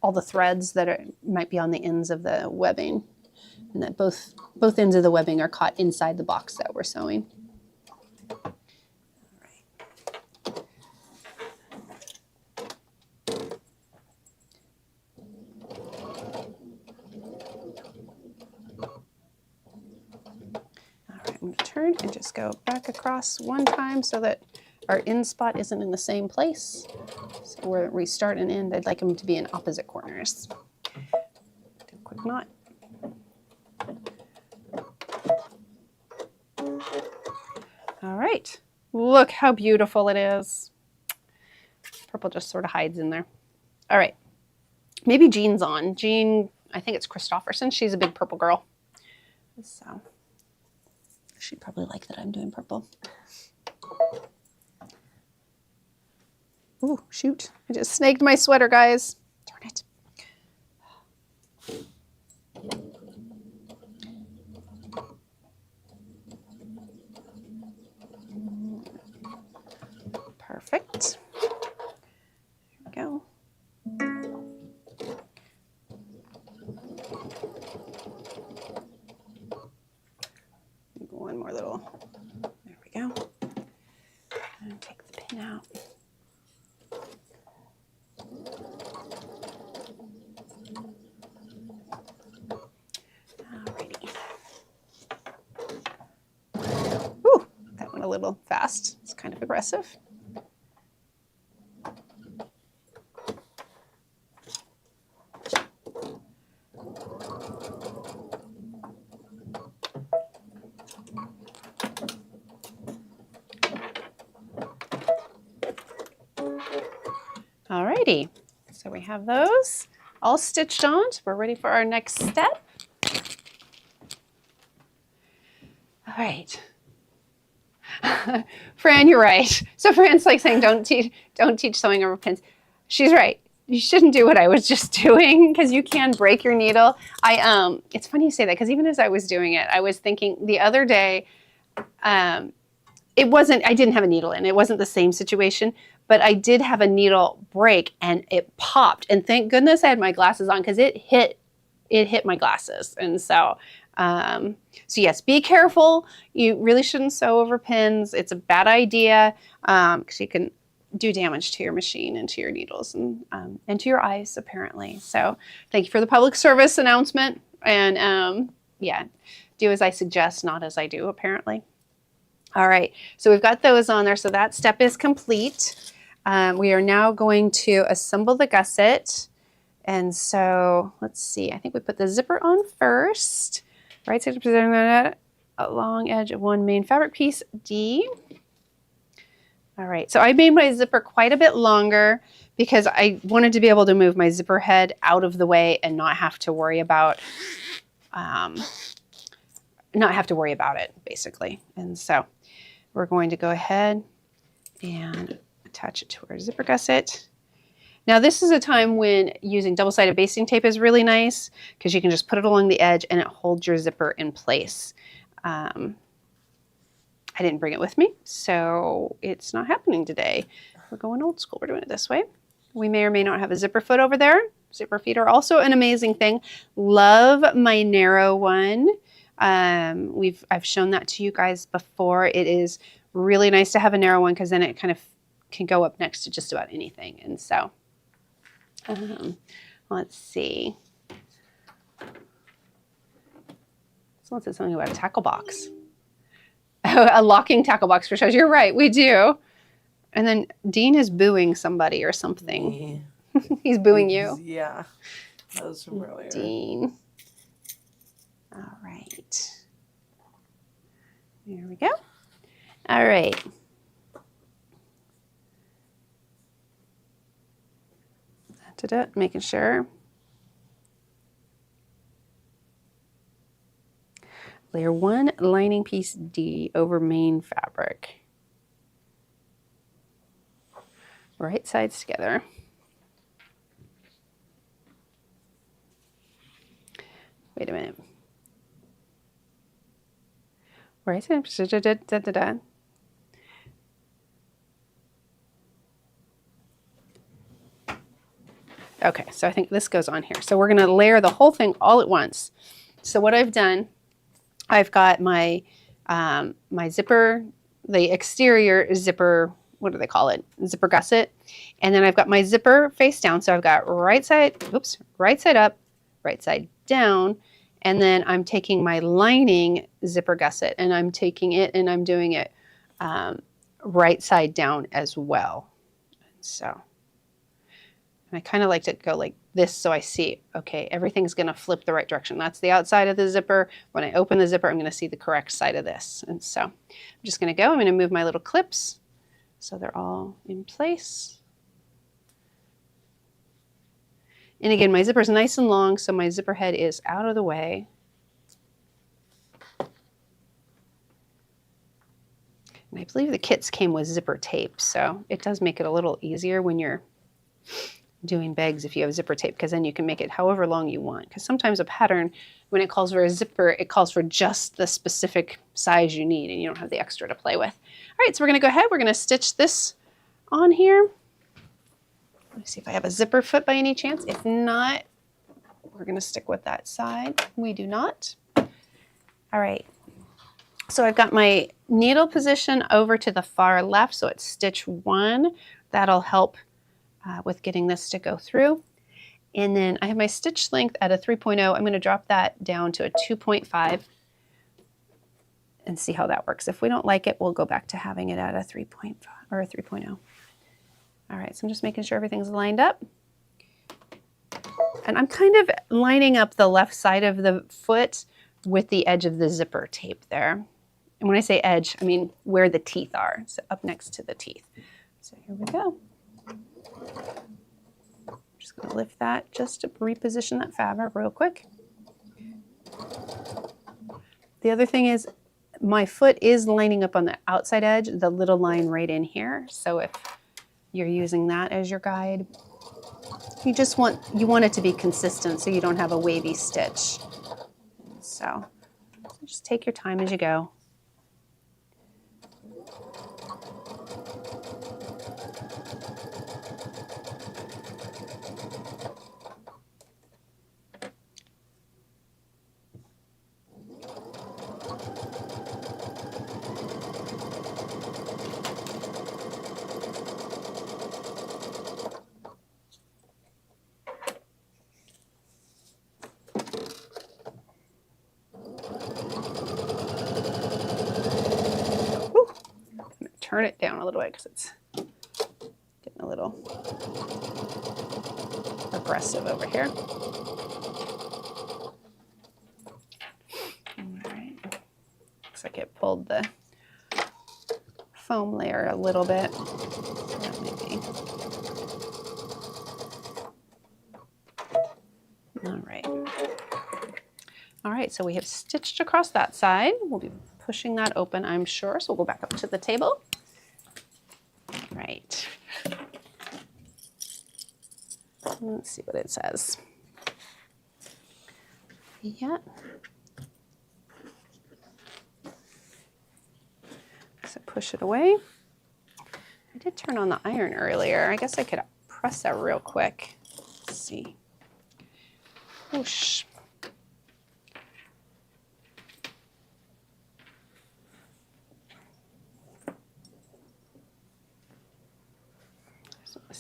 all the threads that might be on the ends of the webbing, and that both ends of the webbing are caught inside the box that we're sewing. I'm going to turn and just go back across one time so that our end spot isn't in the same place. So where we start and end, I'd like them to be in opposite corners. Do a quick knot. All right, look how beautiful it is. Purple just sort of hides in there. All right, maybe Jean's on. Jean, I think it's Christofferson. She's a big purple girl. So she'd probably like that I'm doing purple. Ooh, shoot. I just snaked my sweater, guys. Darn it. Perfect. There we go. One more little, there we go. And take the pin out. Alrighty. Ooh, that went a little fast. It's kind of aggressive. Alrighty, so we have those all stitched on. So we're ready for our next step. All right. Fran, you're right. So Fran's like saying, don't teach sewing over pins. She's right. You shouldn't do what I was just doing because you can break your needle. It's funny you say that because even as I was doing it, I was thinking the other day, I didn't have a needle in. It wasn't the same situation, but I did have a needle break and it popped. And thank goodness I had my glasses on because it hit my glasses. And so yes, be careful. You really shouldn't sew over pins. It's a bad idea because you can do damage to your machine and to your needles and to your eyes, apparently. So thank you for the public service announcement. And yeah, do as I suggest, not as I do, apparently. All right, so we've got those on there. So that step is complete. We are now going to assemble the gusset. And so let's see, I think we put the zipper on first. Right side presenting along edge of one main fabric piece, D. All right, so I made my zipper quite a bit longer because I wanted to be able to move my zipper head out of the way and not have to worry about it, basically. And so we're going to go ahead and attach it to our zipper gusset. Now this is a time when using double-sided basting tape is really nice because you can just put it along the edge and it holds your zipper in place. I didn't bring it with me, so it's not happening today. We're going old school. We're doing it this way. We may or may not have a zipper foot over there. Zipper feet are also an amazing thing. Love my narrow one. I've shown that to you guys before. It is really nice to have a narrow one because then it kind of can go up next to just about anything. And so, let's see. Someone said something about a tackle box. A locking tackle box for shows. You're right, we do. And then Dean is booing somebody or something. Yeah. He's booing you? Yeah. That was from earlier. Dean. All right. There we go. All right. Making sure. Layer one lining piece D over main fabric. Right sides together. Wait a minute. Right side. Okay, so I think this goes on here. So we're going to layer the whole thing all at once. So what I've done, I've got my my zipper, the exterior zipper, what do they call it? Zipper gusset. And then I've got my zipper face down. So I've got right side up, right side down. And then I'm taking my lining zipper gusset and I'm taking it and I'm doing it right side down as well. So. And I kind of like to go like this so I see, okay, everything's going to flip the right direction. That's the outside of the zipper. When I open the zipper, I'm going to see the correct side of this. And so I'm just going to go. I'm going to move my little clips so they're all in place. And again, my zipper's nice and long, so my zipper head is out of the way. And I believe the kits came with zipper tape, so it does make it a little easier when you're doing bags if you have zipper tape, because then you can make it however long you want. Because sometimes a pattern, when it calls for a zipper, it calls for just the specific size you need and you don't have the extra to play with. All right, so we're going to go ahead. We're going to stitch this on here. Let me see if I have a zipper foot by any chance. If not, we're going to stick with that side. We do not. All right. So I've got my needle position over to the far left, so it's stitch 1. That'll help with getting this to go through. And then I have my stitch length at a 3.0. I'm going to drop that down to a 2.5 and see how that works. If we don't like it, we'll go back to having it at a 3.5 or a 3.0. All right, so I'm just making sure everything's lined up. And I'm kind of lining up the left side of the foot with the edge of the zipper tape there. And when I say edge, I mean where the teeth are, so up next to the teeth. So here we go. Just going to lift that just to reposition that fabric real quick. The other thing is my foot is lining up on the outside edge, the little line right in here. So if you're using that as your guide, you want it to be consistent so you don't have a wavy stitch. So just take your time as you go. Turn it down a little bit because it's getting a little aggressive over here. All right. Looks like it pulled the foam layer a little bit. All right. All right, so we have stitched across that side. We'll be pushing that open, I'm sure. So we'll go back up to the table. Right. Let's see what it says. Yeah. So push it away. I did turn on the iron earlier. I guess I could press that real quick. Let's see. Whoosh.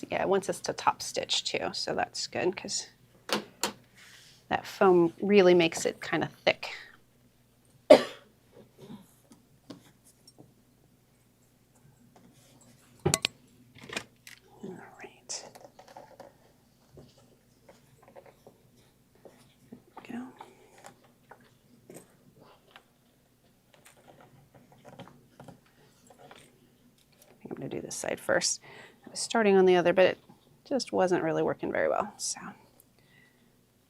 Yeah, it wants us to top stitch too, so that's good because that foam really makes it kind of thick. All right. There we go. I think I'm going to do this side first. I was starting on the other, but it just wasn't really working very well. So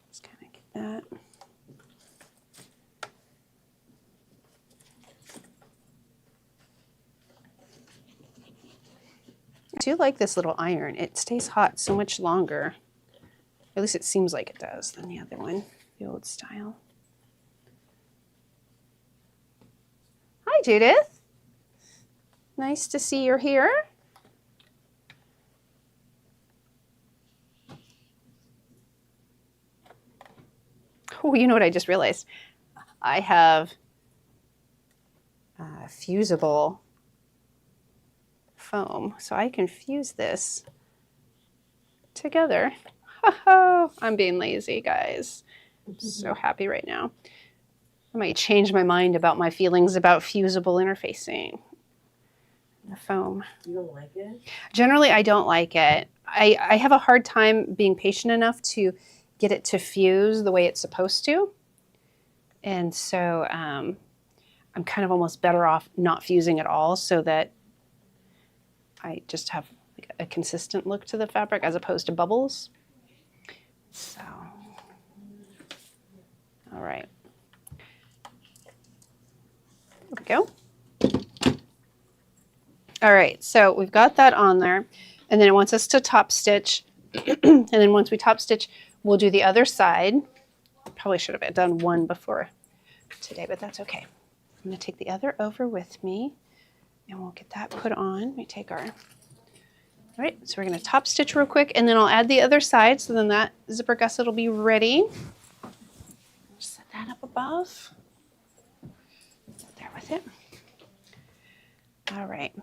just kind of get that. I do like this little iron. It stays hot so much longer. At least it seems like it does than the other one, the old style. Hi, Judith. Nice to see you're here. Oh, you know what I just realized? I have fusible foam, so I can fuse this together. Oh, I'm being lazy, guys. I'm so happy right now. I might change my mind about my feelings about fusible interfacing. The foam. You don't like it? Generally, I don't like it. I have a hard time being patient enough to get it to fuse the way it's supposed to. And so I'm kind of almost better off not fusing at all so that I just have like a consistent look to the fabric as opposed to bubbles. So, all right. There we go. All right, so we've got that on there, and then it wants us to top stitch. And then once we top stitch, we'll do the other side. Probably should have done one before today, but that's okay. I'm going to take the other over with me, and we'll get that put on. Let me take our... All right, so we're going to top stitch real quick, and then I'll add the other side, so then that zipper gusset will be ready. Just set that up above. There with it. All right.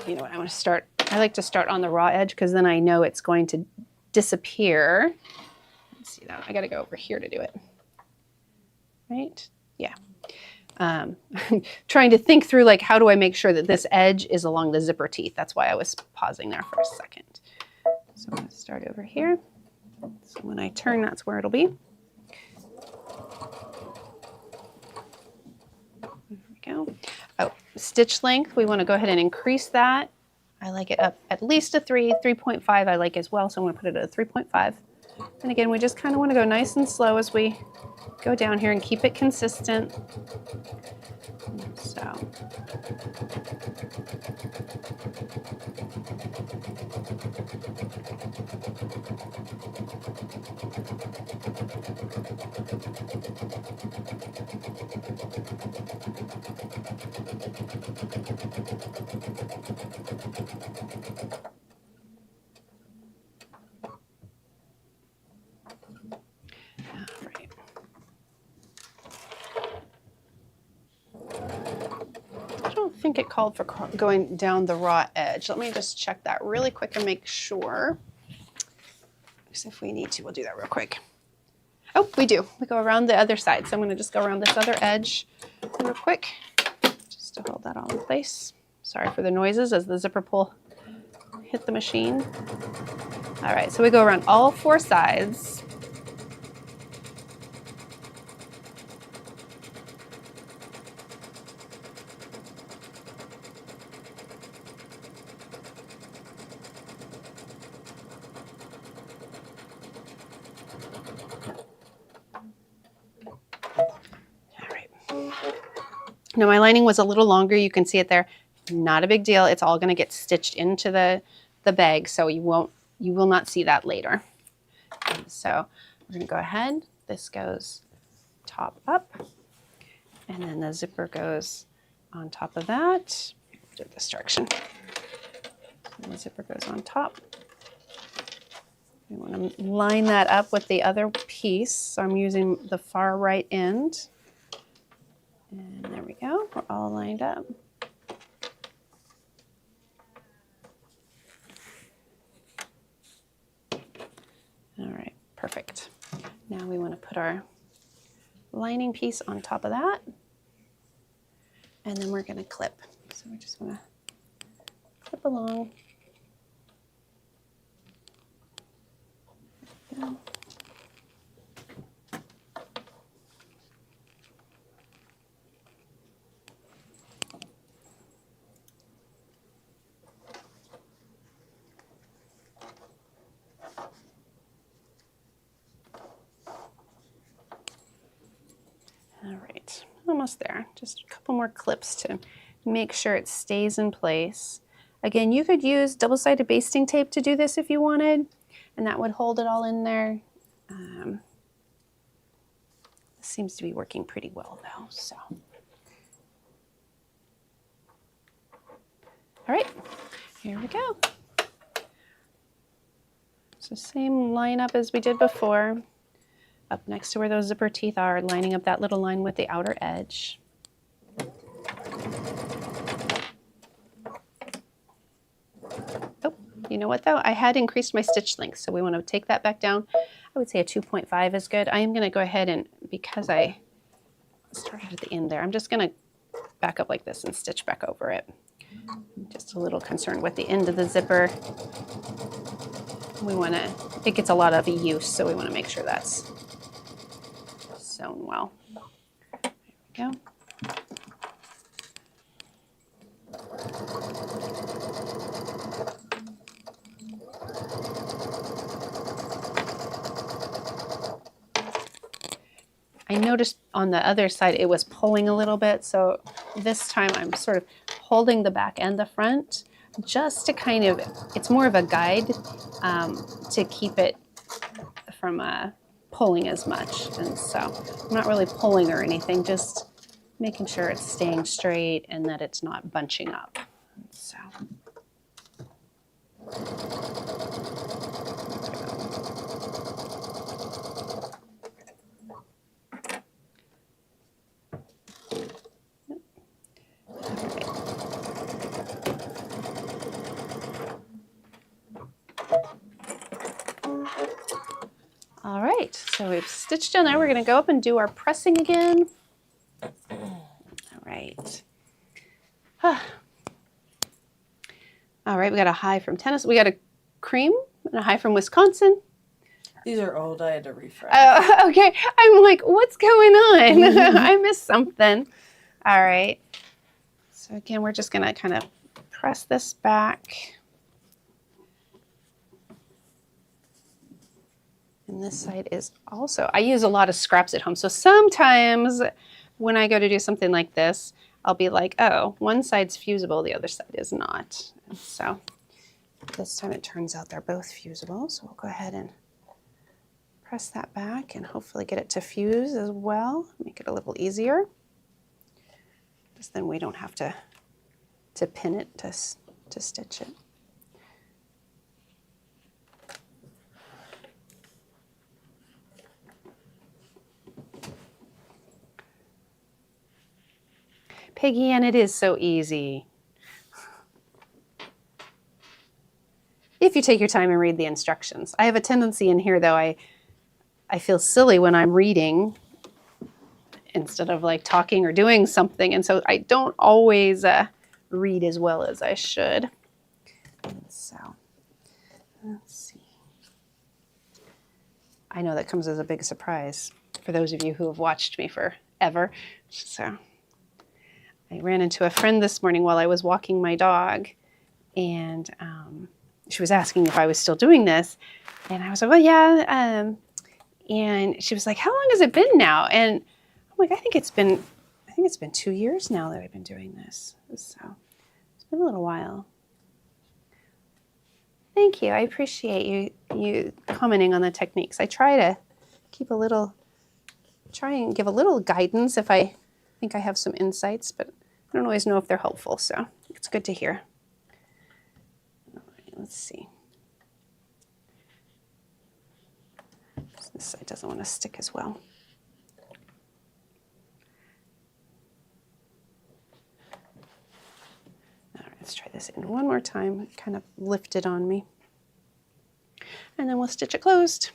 You know what, I want to start, I like to start on the raw edge because then I know it's going to disappear. Let's see that, I got to go over here to do it. Right? Yeah. Trying to think through like, how do I make sure that this edge is along the zipper teeth? That's why I was pausing there for a second. So I'm going to start over here. So when I turn, that's where it'll be. There we go. Oh, stitch length, we want to go ahead and increase that. I like it up at least a 3.5 I like as well, so I'm going to put it at a 3.5. And again, we just kind of want to go nice and slow as we go down here and keep it consistent. So. I don't think it called for going down the raw edge. Let me just check that really quick and make sure. Because if we need to, we'll do that real quick. Oh, we do. We go around the other side. So I'm going to just go around this other edge real quick, just to hold that all in place. Sorry for the noises as the zipper pull hit the machine. All right, so we go around all 4 sides. Now my lining was a little longer. You can see it there. Not a big deal. It's all going to get stitched into the bag, so you will not see that later. And so we're going to go ahead. This goes top up, and then the zipper goes on top of that. Do this direction. And the zipper goes on top. We want to line that up with the other piece. So I'm using the far right end. And there we go, we're all lined up. All right, perfect. Now we want to put our lining piece on top of that. And then we're going to clip. So we're just going to clip along. There we go. All right, almost there. Just a couple more clips to make sure it stays in place. Again, you could use double-sided basting tape to do this if you wanted, and that would hold it all in there. This seems to be working pretty well though, so. All right, here we go. So same lineup as we did before. Up next to where those zipper teeth are, lining up that little line with the outer edge. Oh, you know what though? I had increased my stitch length, so we want to take that back down. I would say a 2.5 is good. I am going to go ahead and, because I started at the end there, I'm just going to back up like this and stitch back over it. I'm just a little concerned with the end of the zipper. We want to, it gets a lot of use, so we want to make sure that's sewn well. There we go. I noticed on the other side it was pulling a little bit, so this time I'm sort of holding the back and the front just to kind of, it's more of a guide to keep it from pulling as much. And so I'm not really pulling or anything, just making sure it's staying straight and that it's not bunching up. So. All right, so we've stitched in there. We're going to go up and do our pressing again. All right. All right, we got a high from Tennessee. We got a cream and a high from Wisconsin. These are old. I had to refresh. Oh, okay. I'm like, what's going on? I missed something. All right. So again, we're just gonna kind of press this back. And this side is also, I use a lot of scraps at home. So sometimes when I go to do something like this, I'll be like, oh, one side's fusible, the other side is not. And so this time it turns out they're both fusible. So we'll go ahead and press that back and hopefully get it to fuse as well. Make it a little easier. Because then we don't have to pin it to stitch it. Peggy, and it is so easy. If you take your time and read the instructions. I have a tendency in here, though, I feel silly when I'm reading instead of like talking or doing something. And so I don't always read as well as I should. And so, let's see. I know that comes as a big surprise for those of you who have watched me forever. So I ran into a friend this morning while I was walking my dog, and she was asking if I was still doing this. And I was like, well, yeah. And she was like, how long has it been now? And I'm like, I think it's been 2 years now that I've been doing this. So it's been a little while. Thank you. I appreciate you commenting on the techniques. I try to try and give a little guidance if I think I have some insights, but I don't always know if they're helpful, so it's good to hear. All right, let's see. This side doesn't want to stick as well. All right, let's try this in one more time. It kind of lifted on me. And then we'll stitch it closed.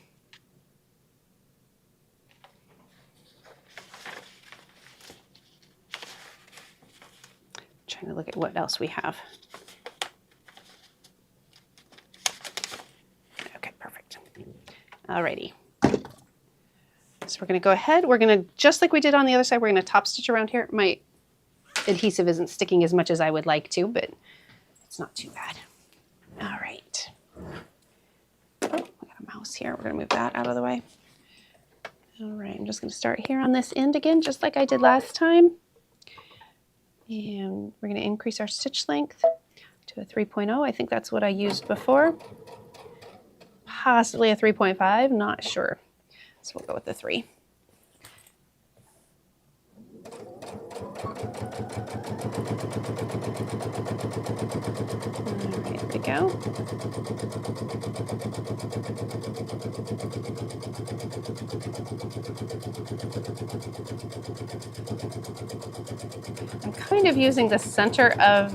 Trying to look at what else we have. Okay, perfect. Alrighty. So we're going to go ahead. We're going to, just like we did on the other side, we're going to top stitch around here. My adhesive isn't sticking as much as I would like to, but it's not too bad. All right. Oh, we got a mouse here. We're going to move that out of the way. All right, I'm just going to start here on this end again, just like I did last time. And we're going to increase our stitch length to a 3.0. I think that's what I used before. Possibly a 3.5, not sure. So we'll go with the 3. All right, there we go. I'm kind of using the center of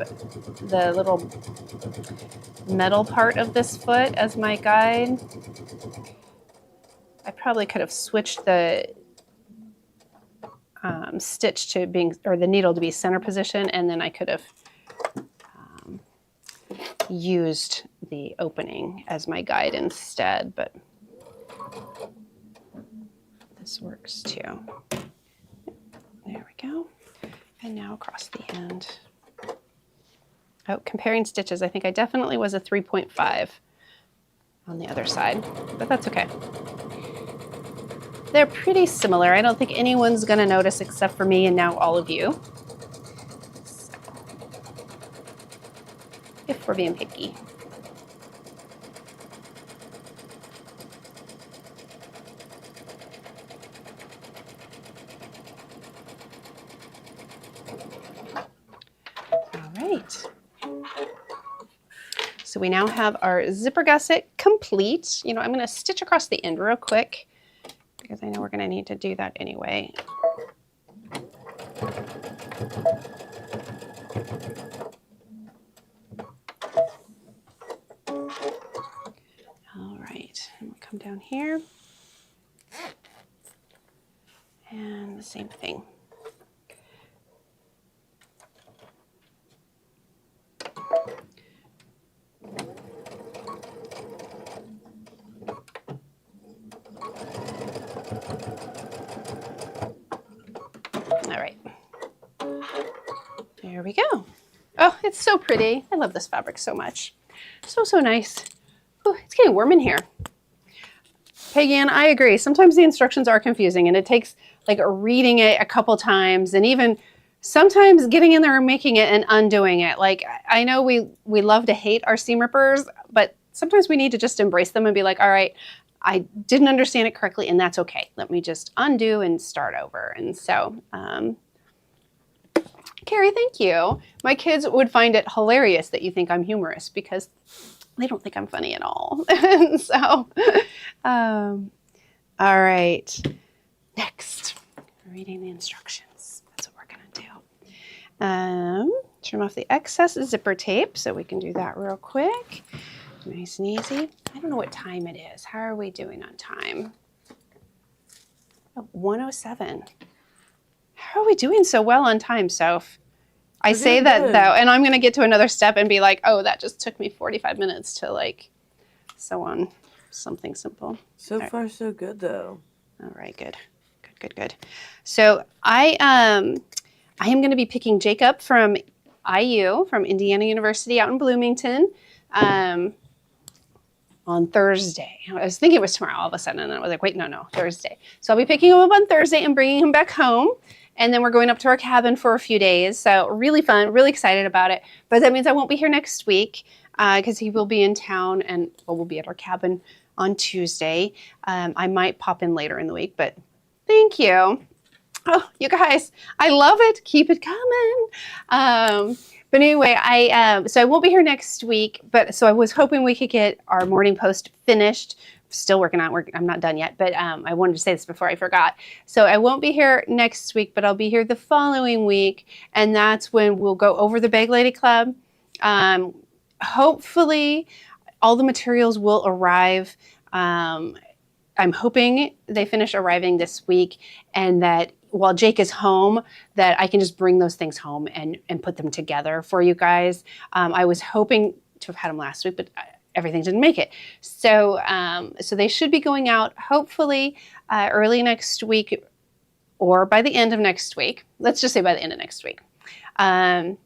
the little metal part of this foot as my guide. I probably could have switched the stitch to being, or the needle to be center position, and then I could have used the opening as my guide instead, but this works too. There we go. And now across the end. Oh, comparing stitches, I think I definitely was a 3.5 on the other side, but that's okay. They're pretty similar. I don't think anyone's going to notice except for me and now all of you. So, if we're being picky. All right. So we now have our zipper gusset complete. You know, I'm going to stitch across the end real quick, because I know we're going to need to do that anyway. All right, and we'll come down here. And the same thing. we go. Oh, it's so pretty. I love this fabric so much. So nice. Ooh, it's getting warm in here. Peggy Ann, I agree. Sometimes the instructions are confusing and it takes like reading it a couple times and even sometimes getting in there and making it and undoing it. Like I know we love to hate our seam rippers, but sometimes we need to just embrace them and be like, all right, I didn't understand it correctly and that's okay. Let me just undo and start over. And so, Carrie, thank you. My kids would find it hilarious that you think I'm humorous because they don't think I'm funny at all. So, all right. Next, reading the instructions. That's what we're gonna do. Trim off the excess zipper tape so we can do that real quick. Nice and easy. I don't know what time it is. How are we doing on time? Oh, 1:07. How are we doing so well on time, Soph? I say that though, and I'm going to get to another step and be like, oh, that just took me 45 minutes to like, so on, something simple. So far, so good though. All right, good. So I am going to be picking Jacob from IU, from Indiana University out in Bloomington, on Thursday. I was thinking it was tomorrow all of a sudden, and then I was like, wait, no, Thursday. So I'll be picking him up on Thursday and bringing him back home. And then we're going up to our cabin for a few days. So really fun, really excited about it. But that means I won't be here next week because he will be in town and we'll be at our cabin on Tuesday. I might pop in later in the week, but thank you. Oh, you guys, I love it. Keep it coming. But anyway, so I won't be here next week, but so I was hoping we could get our morning post finished. Still working on it. I'm not done yet, but I wanted to say this before I forgot. So I won't be here next week, but I'll be here the following week, and that's when we'll go over the Bag Lady Club. Hopefully, all the materials will arrive. I'm hoping they finish arriving this week, and that while Jake is home, that I can just bring those things home and put them together for you guys. I was hoping to have had them last week, but everything didn't make it. So so they should be going out hopefully early next week or by the end of next week. Let's just say by the end of next week. And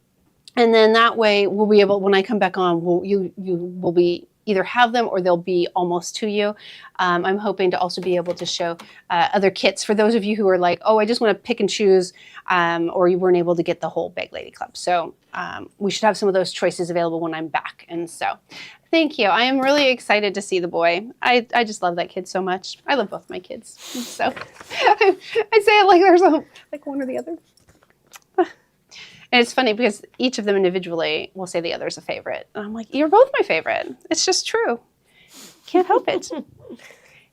then that way we'll be able, when I come back on, you will be either have them or they'll be almost to you. I'm hoping to also be able to show other kits for those of you who are like, oh, I just want to pick and choose, or you weren't able to get the whole Bag Lady Club. So we should have some of those choices available when I'm back. And so thank you. I am really excited to see the boy. I just love that kid so much. I love both my kids. So I say it like there's like one or the other. And it's funny because each of them individually will say the other's a favorite. And I'm like, you're both my favorite. It's just true. Can't help it.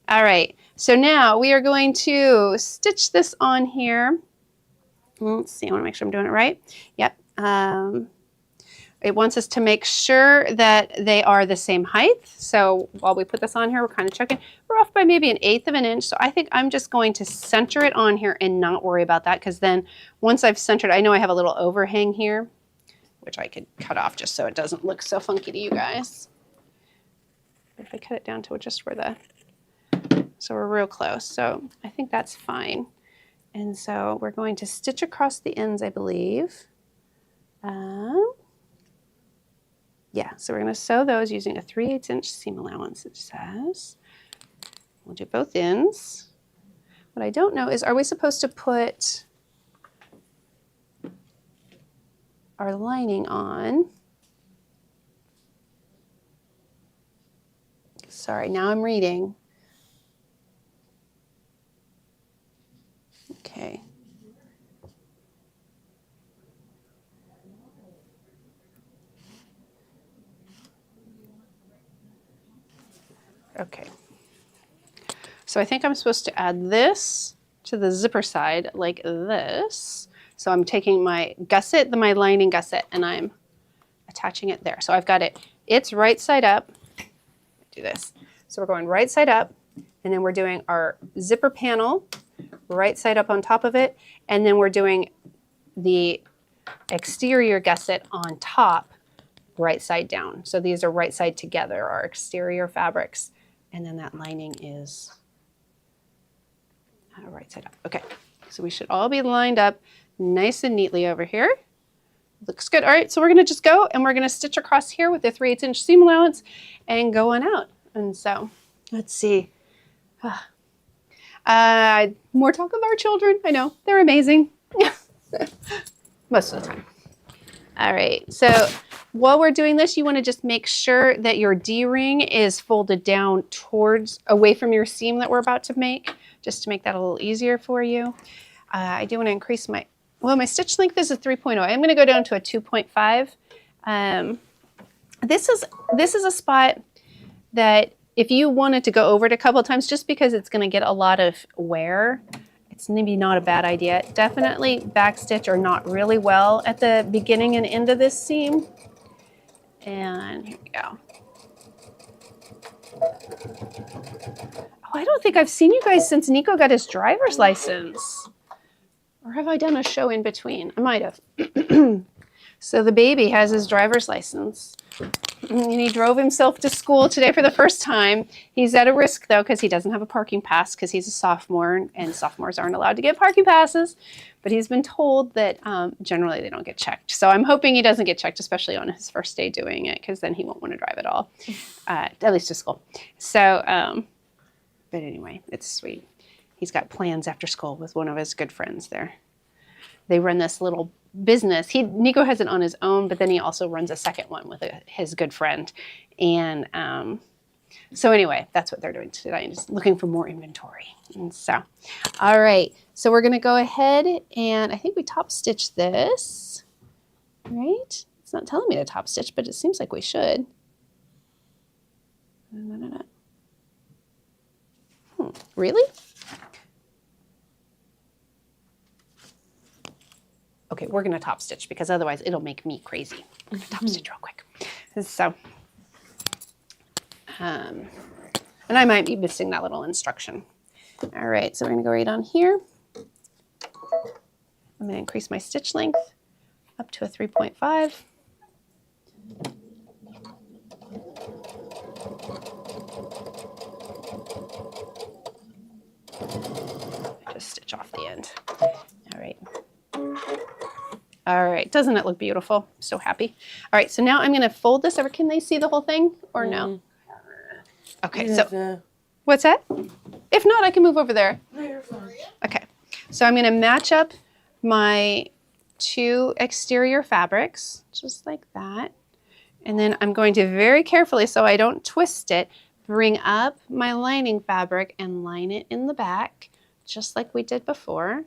All right. So now we are going to stitch this on here. Let's see. I want to make sure I'm doing it right. Yep. It wants us to make sure that they are the same height. So while we put this on here, we're kind of checking. We're off by maybe 1/8 of an inch. So I think I'm just going to center it on here and not worry about that, because then once I've centered, I know I have a little overhang here, which I could cut off just so it doesn't look so funky to you guys. If I cut it down to just where so we're real close. So I think that's fine. And so we're going to stitch across the ends, I believe. Yeah, so we're going to sew those using a 3/8 inch seam allowance, it says. We'll do both ends. What I don't know is, are we supposed to put our lining on? Sorry, now I'm reading. Okay. Okay. So I think I'm supposed to add this to the zipper side like this. So I'm taking my gusset, my lining gusset, and I'm attaching it there. So I've got it. It's right side up. Do this. So we're going right side up, and then we're doing our zipper panel right side up on top of it, and then we're doing the exterior gusset on top right side down. So these are right side together, our exterior fabrics, and then that lining is right side up. Okay, so we should all be lined up nice and neatly over here. Looks good. All right, so we're gonna just go and we're gonna stitch across here with the 3/8 inch seam allowance and go on out. And so, let's see. More talk of our children. I know, they're amazing. Most of the time. All right, so while we're doing this, you wanna just make sure that your D-ring is folded down away from your seam that we're about to make, just to make that a little easier for you. I do wanna increase my stitch length is a 3.0. I'm gonna go down to a 2.5. This is a spot that if you wanted to go over it a couple of times, just because it's gonna get a lot of wear, it's maybe not a bad idea. Definitely backstitch or knot really well at the beginning and end of this seam. And here we go. Oh, I don't think I've seen you guys since Nico got his driver's license. Or have I done a show in between? I might have. So the baby has his driver's license. And he drove himself to school today for the first time. He's at a risk, though, because he doesn't have a parking pass because he's a sophomore, and sophomores aren't allowed to get parking passes. But he's been told that generally they don't get checked. So I'm hoping he doesn't get checked, especially on his first day doing it, because then he won't want to drive at all, at least to school. So, but anyway, it's sweet. He's got plans after school with one of his good friends there. They run this little business. Nico has it on his own, but then he also runs a second one with his good friend. And so anyway, that's what they're doing today, just looking for more inventory. And so, all right. So we're going to go ahead and I think we top stitch this, right? It's not telling me to top stitch, but it seems like we should. Really? Okay, we're gonna top stitch because otherwise it'll make me crazy. I'm gonna top stitch real quick. So, and I might be missing that little instruction. All right, so we're gonna go right on here. I'm gonna increase my stitch length up to a 3.5. Just stitch off the end. All right. All right, doesn't it look beautiful? I'm so happy. All right, so now I'm gonna fold this over. Can they see the whole thing or no? Okay, so what's that? If not, I can move over there. No, you're fine. Okay, so I'm gonna match up my two exterior fabrics, just like that. And then I'm going to very carefully, so I don't twist it, bring up my lining fabric and line it in the back, just like we did before.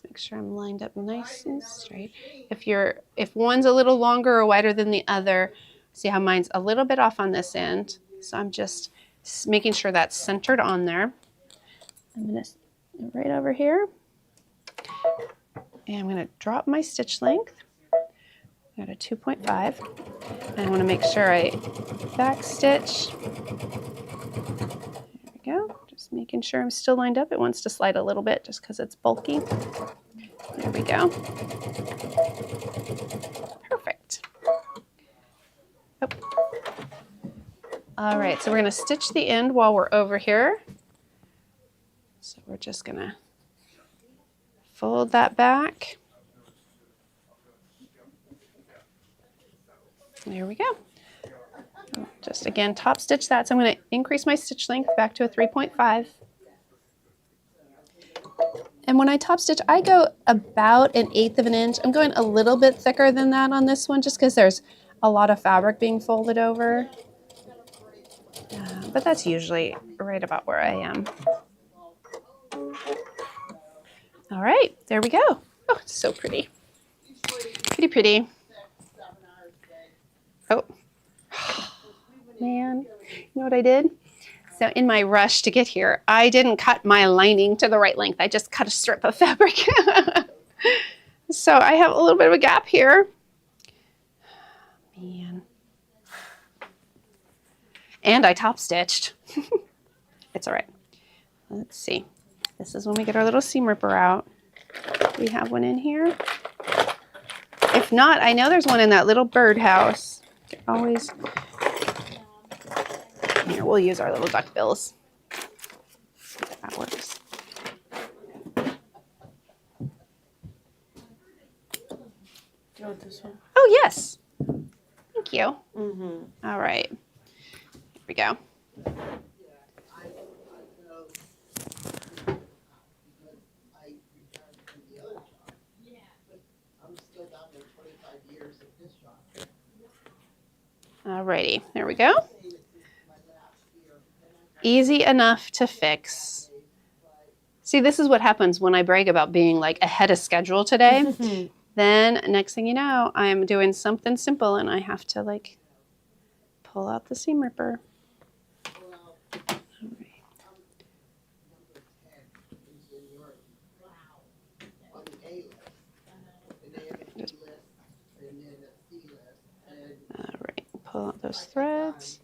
Make sure I'm lined up nice and straight. If one's a little longer or wider than the other, see how mine's a little bit off on this end. So I'm just making sure that's centered on there. I'm gonna right over here. And I'm gonna drop my stitch length. I got a 2.5. And I wanna make sure I back stitch. There we go. Just making sure I'm still lined up. It wants to slide a little bit just because it's bulky. There we go. Perfect. Oh. All right, so we're going to stitch the end while we're over here. So we're just going to fold that back. There we go. Just again, top stitch that. So I'm going to increase my stitch length back to a 3.5. And when I top stitch, I go about 1/8 of an inch. I'm going a little bit thicker than that on this one, just because there's a lot of fabric being folded over. But that's usually right about where I am. All right, there we go. Oh, it's so pretty. Pretty, pretty. Oh. Man, you know what I did? So in my rush to get here, I didn't cut my lining to the right length. I just cut a strip of fabric. So I have a little bit of a gap here. Man. And I top stitched. It's all right. Let's see. This is when we get our little seam ripper out. Do we have one in here? If not, I know there's one in that little birdhouse. Always. Here, we'll use our little duck bills. See if that works. Do you want this Oh, yes. Thank you. Mm-hmm. All right. Here we go. All righty. There we go. Easy enough to fix. See, this is what happens when I brag about being like ahead of schedule today. Then next thing you know, I'm doing something simple and I have to like pull out the seam ripper. All right. All right, pull out those threads.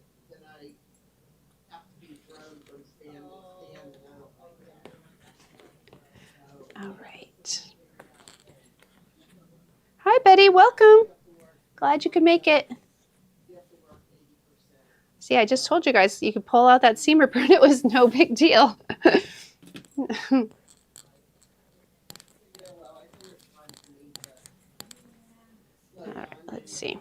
All right. Hi, Betty. Welcome. Glad you could make it. See, I just told you guys you could pull out that seam ripper and it was no big deal. All right, let's see.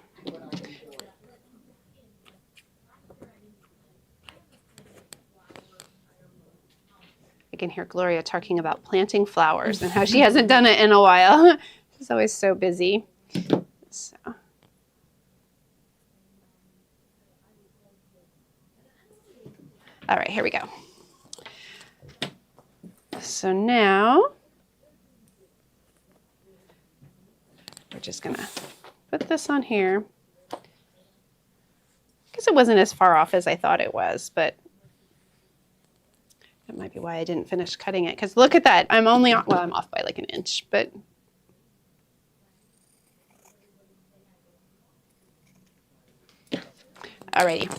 I can hear Gloria talking about planting flowers and how she hasn't done it in a while. She's always so busy. So. All right, here we go. So now we're just gonna put this on here. I guess it wasn't as far off as I thought it was, but that might be why I didn't finish cutting it. Because look at that, I'm only on, well, I'm off by like an inch, but alrighty,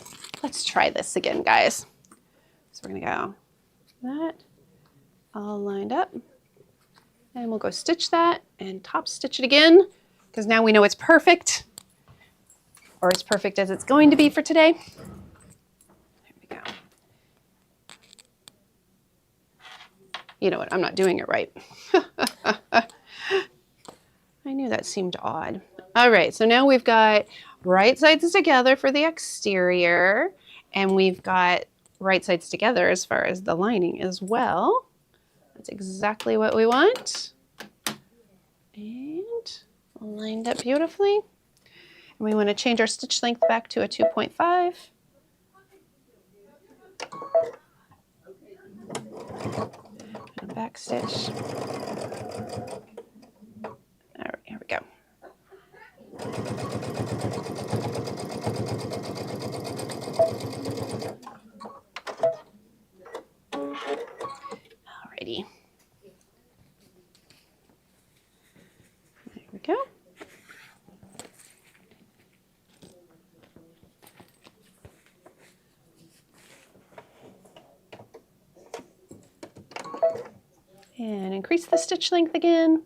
let's try this again, guys. So we're gonna go that all lined up, and we'll go stitch that and top stitch it again, because now we know it's perfect, or as perfect as it's going to be for today. There we go. You know what? I'm not doing it right. I knew that seemed odd. All right, so now we've got right sides together for the exterior, and we've got right sides together as far as the lining as well. That's exactly what we want. And lined up beautifully. And we want to change our stitch length back to a 2.5. And back stitch. All right, here we go. Alrighty. There we go. And increase the stitch length again.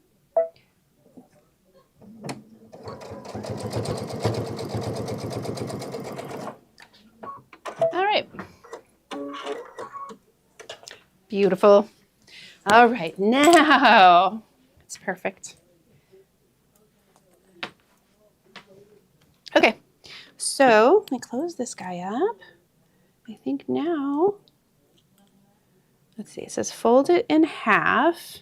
All right. Beautiful. All right, now it's perfect. Okay, so let me close this guy up. I think now, let's see, it says fold it in half.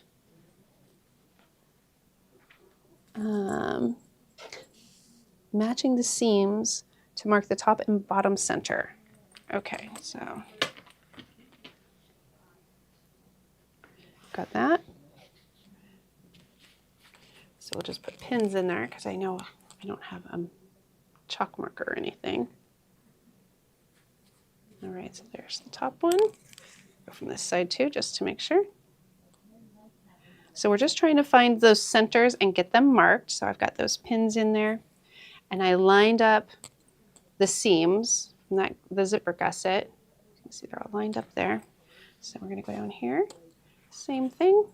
Matching the seams to mark the top and bottom center. Okay, so got that. So we'll just put pins in there because I know I don't have a chalk marker or anything. All right, so there's the top one. Go from this side too, just to make sure. So we're just trying to find those centers and get them marked. So I've got those pins in there. And I lined up the seams from the zipper gusset. You can see they're all lined up there. So we're going to go down here. Same thing.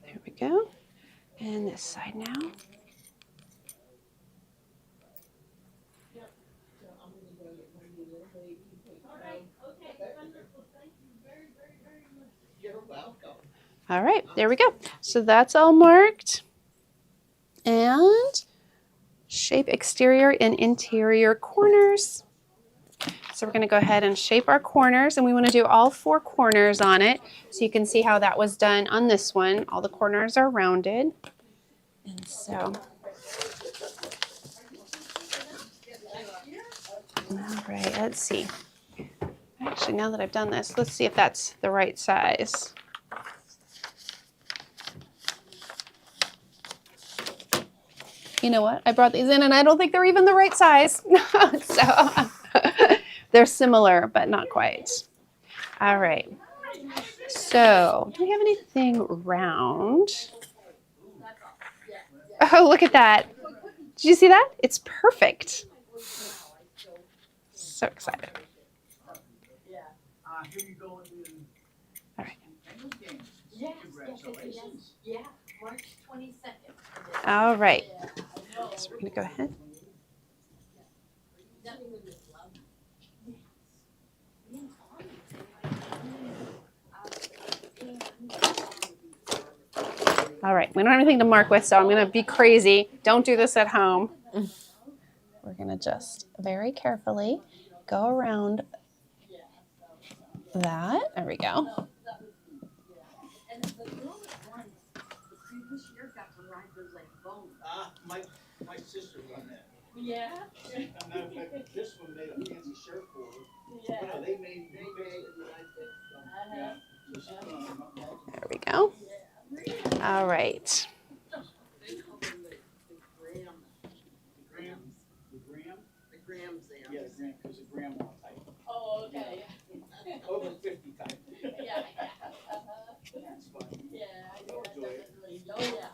There we go. And this side now. All right, there we go. So that's all marked. And shape exterior and interior corners. So we're going to go ahead and shape our corners, and we want to do all 4 corners on it. So you can see how that was done on this one. All the corners are rounded. And so, all right, let's see. Actually, now that I've done this, let's see if that's the right size. You know what? I brought these in and I don't think they're even the right size. So they're similar, but not quite. All right. So do we have anything round? Oh, look at that. Did you see that? It's perfect. So excited. All right. March 22nd. All right. So we're going to go ahead. All right, we don't have anything to mark with, so I'm going to be crazy. Don't do this at home. We're going to just very carefully go around that. There we go. My sister run that. Yeah. As a matter of fact, this one made a fancy shirt for her. Yeah. Well, no, they made it. Yeah. There we go. All right. The grams there. Yeah, the gram, because the grandma type. Oh, okay. Over 50 type. Yeah. That's fine. Yeah. You'll enjoy it. Oh, yeah.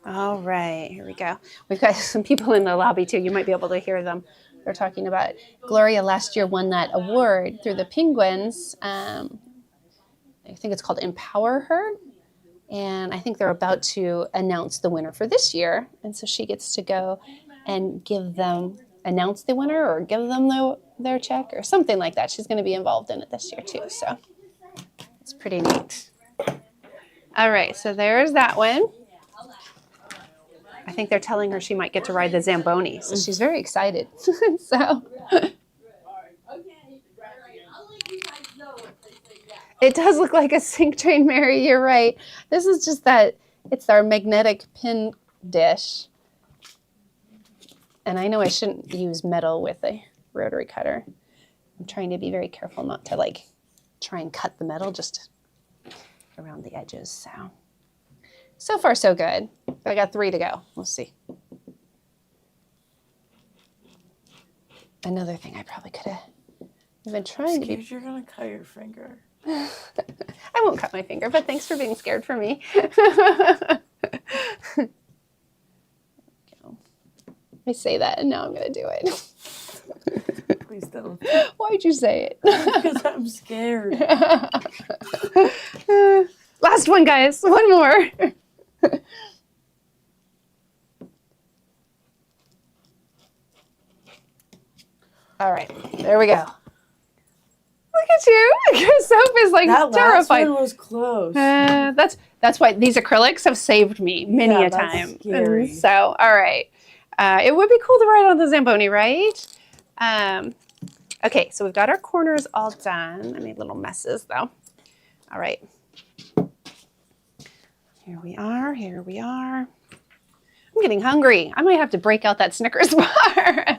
All right, here we go. We've got some people in the lobby too. You might be able to hear them. They're talking about Gloria last year won that award through the Penguins. I think it's called Empower Her. And I think they're about to announce the winner for this year. And so she gets to go and announce the winner or give them their check or something like that. She's going to be involved in it this year too. So it's pretty neat. All right, so there's that one. I think they're telling her she might get to ride the Zamboni. So she's very excited. So it does look like a sink train, Mary. You're right. This is just that it's our magnetic pin dish. And I know I shouldn't use metal with a rotary cutter. I'm trying to be very careful not to try and cut the metal just around the edges. So far so good. I got 3 to go. We'll see. Another thing I probably could have been trying to be. You're gonna cut your finger. I won't cut my finger, but thanks for being scared for me. I say that and now I'm going to do it. Please don't. Why'd you say it? Because I'm scared. Last one, guys. One more. All right, there we go. Look at you. Soap is That terrified. last one was close. That's why these acrylics have saved me many a that's time. scary. And so, all right. It would be cool to ride on the Zamboni, right? Okay, so we've got our corners all done. I made little messes though. All right. Here we are. Here we are. I'm getting hungry. I might have to break out that Snickers bar.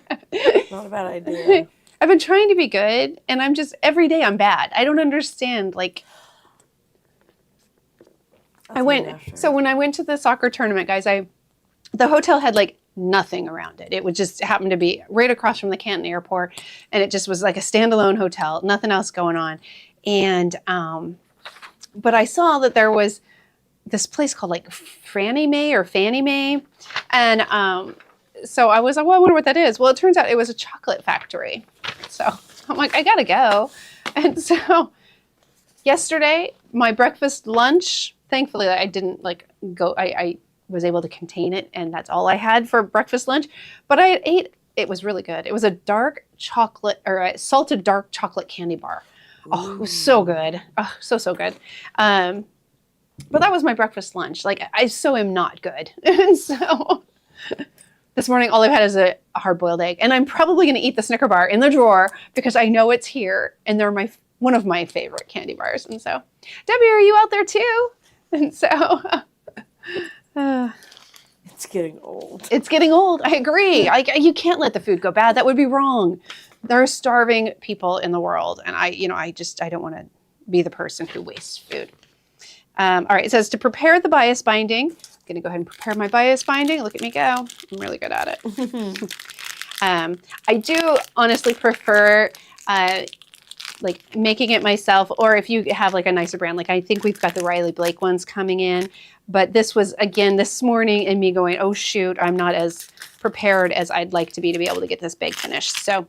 Not a bad idea. I've been trying to be good, and I'm just, every day I'm bad. I don't understand. So when I went to the soccer tournament, guys, the hotel had nothing around it. It would just happen to be right across from the Canton airport, and it just was like a standalone hotel, nothing else going on. And, but I saw that there was this place called Fannie Mae. And so I was like, well, I wonder what that is. Well, it turns out it was a chocolate factory. So I'm like, I gotta go. And so yesterday, my breakfast lunch, thankfully I didn't go, I was able to contain it, and that's all I had for breakfast lunch. But I ate, it was really good. It was a dark chocolate, or a salted dark chocolate candy bar. Oh, it was so good. Oh, so good. But that was my breakfast lunch. Like, I so am not good. And so this morning, all I've had is a hard-boiled egg. And I'm probably going to eat the Snicker bar in the drawer because I know it's here. And they're one of my favorite candy bars. And so, Debbie, are you out there too? And so, It's getting old. it's getting old. I agree. You can't let the food go bad. That would be wrong. There are starving people in the world. And I don't want to be the person who wastes food. All right, it says to prepare the bias binding. I'm going to go ahead and prepare my bias binding. Look at me go. I'm really good at it. I do honestly prefer like making it myself, or if you have like a nicer brand, like I think we've got the Riley Blake ones coming in. But this was, again, this morning and me going, oh, shoot, I'm not as prepared as I'd like to be able to get this bag finished. So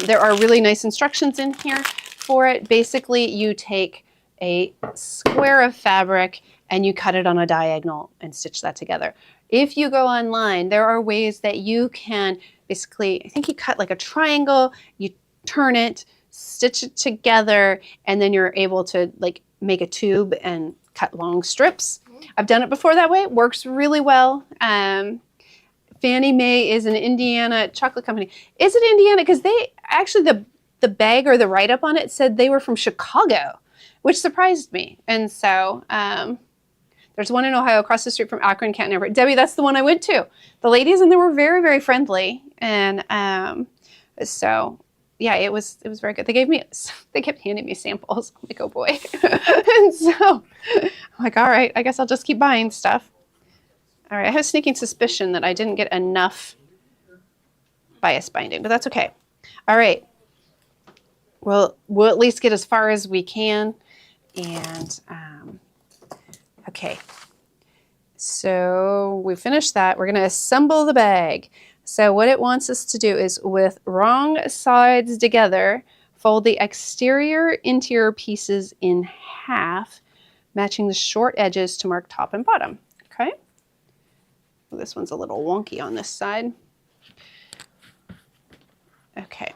there are really nice instructions in here for it. Basically, you take a square of fabric and you cut it on a diagonal and stitch that together. If you go online, there are ways that you can basically, I think you cut like a triangle, you turn it, stitch it together, and then you're able to like make a tube and cut long strips. I've done it before that way. It works really well. Fannie Mae is an Indiana chocolate company. Is it Indiana? Because they actually, the bag or the write-up on it said they were from Chicago, which surprised me. And so there's one in Ohio across the street from Akron, Canton Airport. Debbie, that's the one I went to. The ladies in there were very, very friendly. And so, yeah, it was very good. They kept handing me samples. I'm like, oh boy. And so I'm like, all right, I guess I'll just keep buying stuff. All right, I have a sneaking suspicion that I didn't get enough bias binding, but that's okay. All right. Well, we'll at least get as far as we can. And, okay. So we finished that. We're going to assemble the bag. So what it wants us to do is, with wrong sides together, fold the exterior interior pieces in half, matching the short edges to mark top and bottom. Okay. Well, this one's a little wonky on this side. Okay.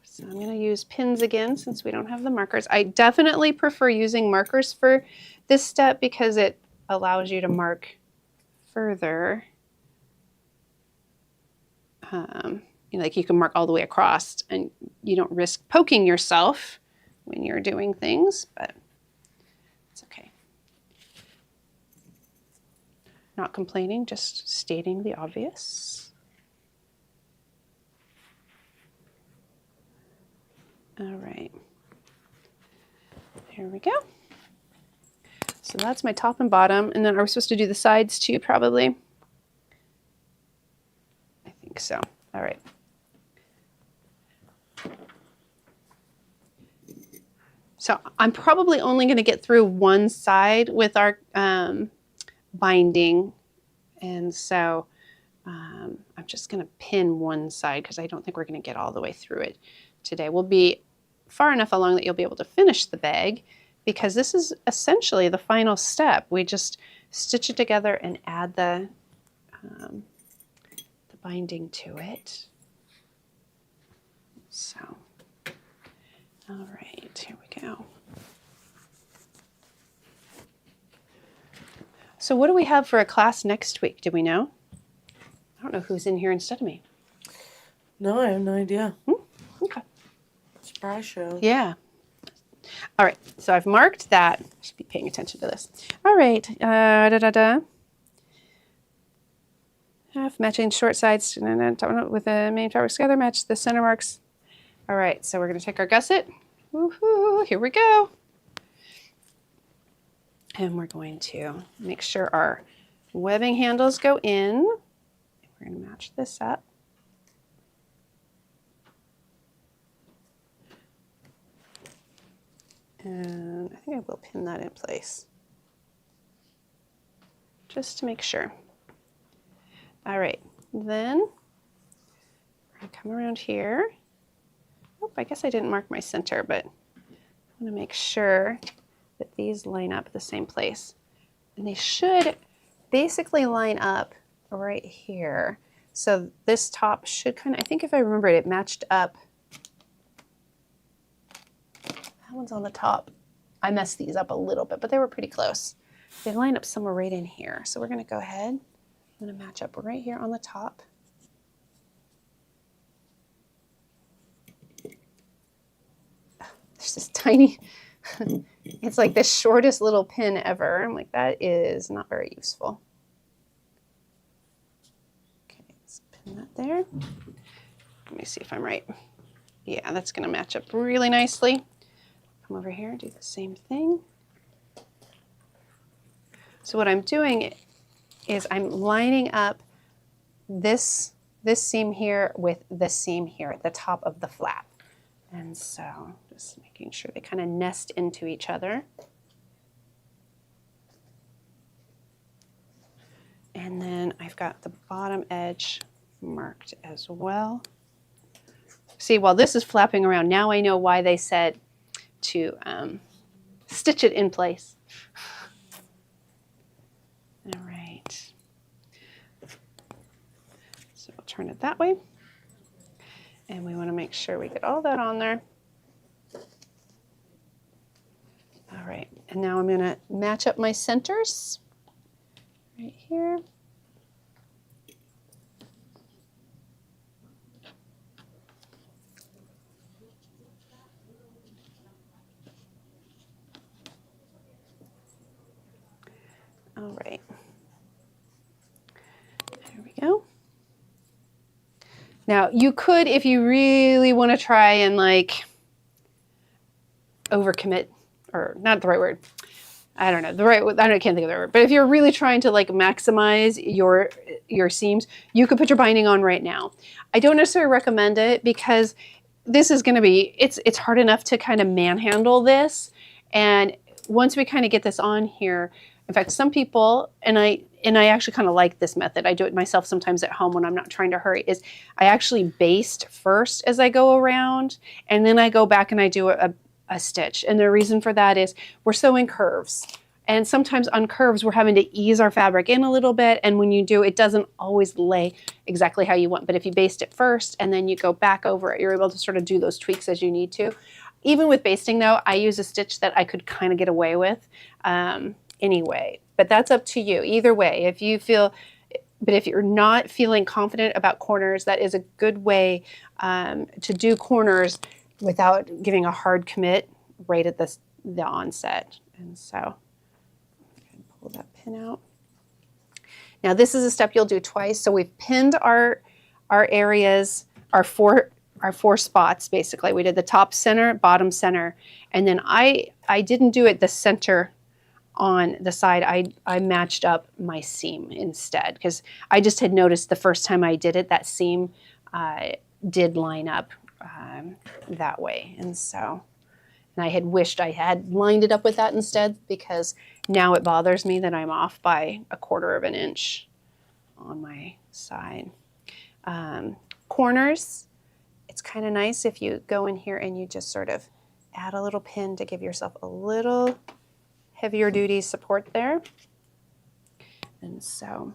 So I'm going to use pins again since we don't have the markers. I definitely prefer using markers for this step because it allows you to mark further. Like you can mark all the way across and you don't risk poking yourself when you're doing things, but it's okay. Not complaining, just stating the obvious. All right, here we go. So that's my top and bottom, and then are we supposed to do the sides too, probably? I think so. All right. So I'm probably only going to get through one side with our binding, and so I'm just going to pin one side because I don't think we're going to get all the way through it today. We'll be far enough along that you'll be able to finish the bag because this is essentially the final step. We just stitch it together and add the binding to it. So, all right, here we go. So what do we have for a class next week? Do we know? I don't know who's in here instead of me. No, I have no idea. Okay. Surprise show. Yeah. All right, so I've marked that. I should be paying attention to this. All right, half matching short sides with the main fabrics together, match the center marks. All right, so we're going to take our gusset. Woohoo, here we go. And we're going to make sure our webbing handles go in. We're going to match this up. And I think I will pin that in place just to make sure. All right, then I come around here. Oh, I guess I didn't mark my center, but I want to make sure that these line up the same place. And they should basically line up right here. So this top should kind of, I think if I remember it, it matched up That one's on the top. I messed these up a little bit, but they were pretty close. They line up somewhere right in here. So we're going to go ahead. I'm going to match up right here on the top. There's this tiny, it's like the shortest little pin ever. I'm like, that is not very useful. Okay, let's pin that there. Let me see if I'm right. Yeah, that's going to match up really nicely. Come over here and do the same thing. So what I'm doing is I'm lining up this seam here with this seam here at the top of the flap. And so just making sure they kind of nest into each other. And then I've got the bottom edge marked as well. See, while this is flapping around, now I know why they said to stitch it in place. All right. So we'll turn it that way. And we want to make sure we get all that on there. All right, and now I'm going to match up my centers right here. All right. There we go. Now, you could, if you really want to try and like overcommit, or not the right word. I don't know the right. I can't think of the right word. But if you're really trying to like maximize your seams, you could put your binding on right now. I don't necessarily recommend it because this is going to be. It's hard enough to kind of manhandle this, and once we kind of get this on here, in fact, some people and I actually kind of like this method. I do it myself sometimes at home when I'm not trying to hurry. Is I actually baste first as I go around, and then I go back and I do a stitch. And the reason for that is we're sewing curves. And sometimes on curves, we're having to ease our fabric in a little bit. And when you do, it doesn't always lay exactly how you want. But if you baste it first and then you go back over it, you're able to sort of do those tweaks as you need to. Even with basting though, I use a stitch that I could kind of get away with anyway. But that's up to you. Either way, if you feel, but if you're not feeling confident about corners, that is a good way to do corners without giving a hard commit right at the onset. And so pull that pin out. Now this is a step you'll do twice. So we've pinned our areas, our four spots basically. We did the top center, bottom center, and then I didn't do it the center on the side. I matched up my seam instead because I just had noticed the first time I did it that seam did line up that way. And so, and I had wished I had lined it up with that instead because now it bothers me that I'm off by 1/4 of an inch on my side. Corners, it's kind of nice if you go in here and you just sort of add a little pin to give yourself a little heavier duty support there. And so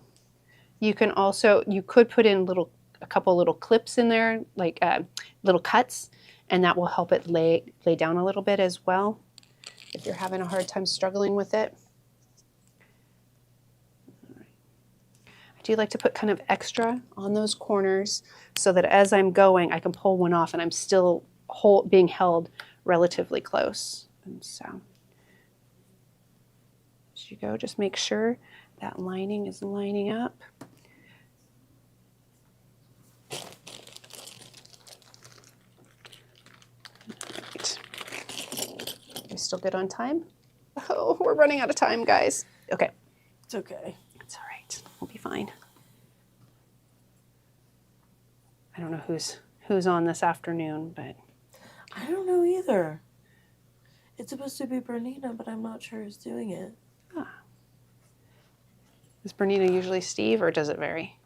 you can also, you could put in a couple little clips in there, like little cuts, and that will help it lay down a little bit as well if you're having a hard time struggling with it. I do like to put kind of extra on those corners so that as I'm going, I can pull one off and I'm still being held relatively close. And so as you go, just make sure that lining is lining up. Right. Are we still good on time? Oh, we're running out of time, guys. Okay. It's okay. It's all right. We'll be fine. I don't know who's on this afternoon, but I don't know either. It's supposed to be Bernina, but I'm not sure who's doing it. Is Bernina usually Steve, or does it vary?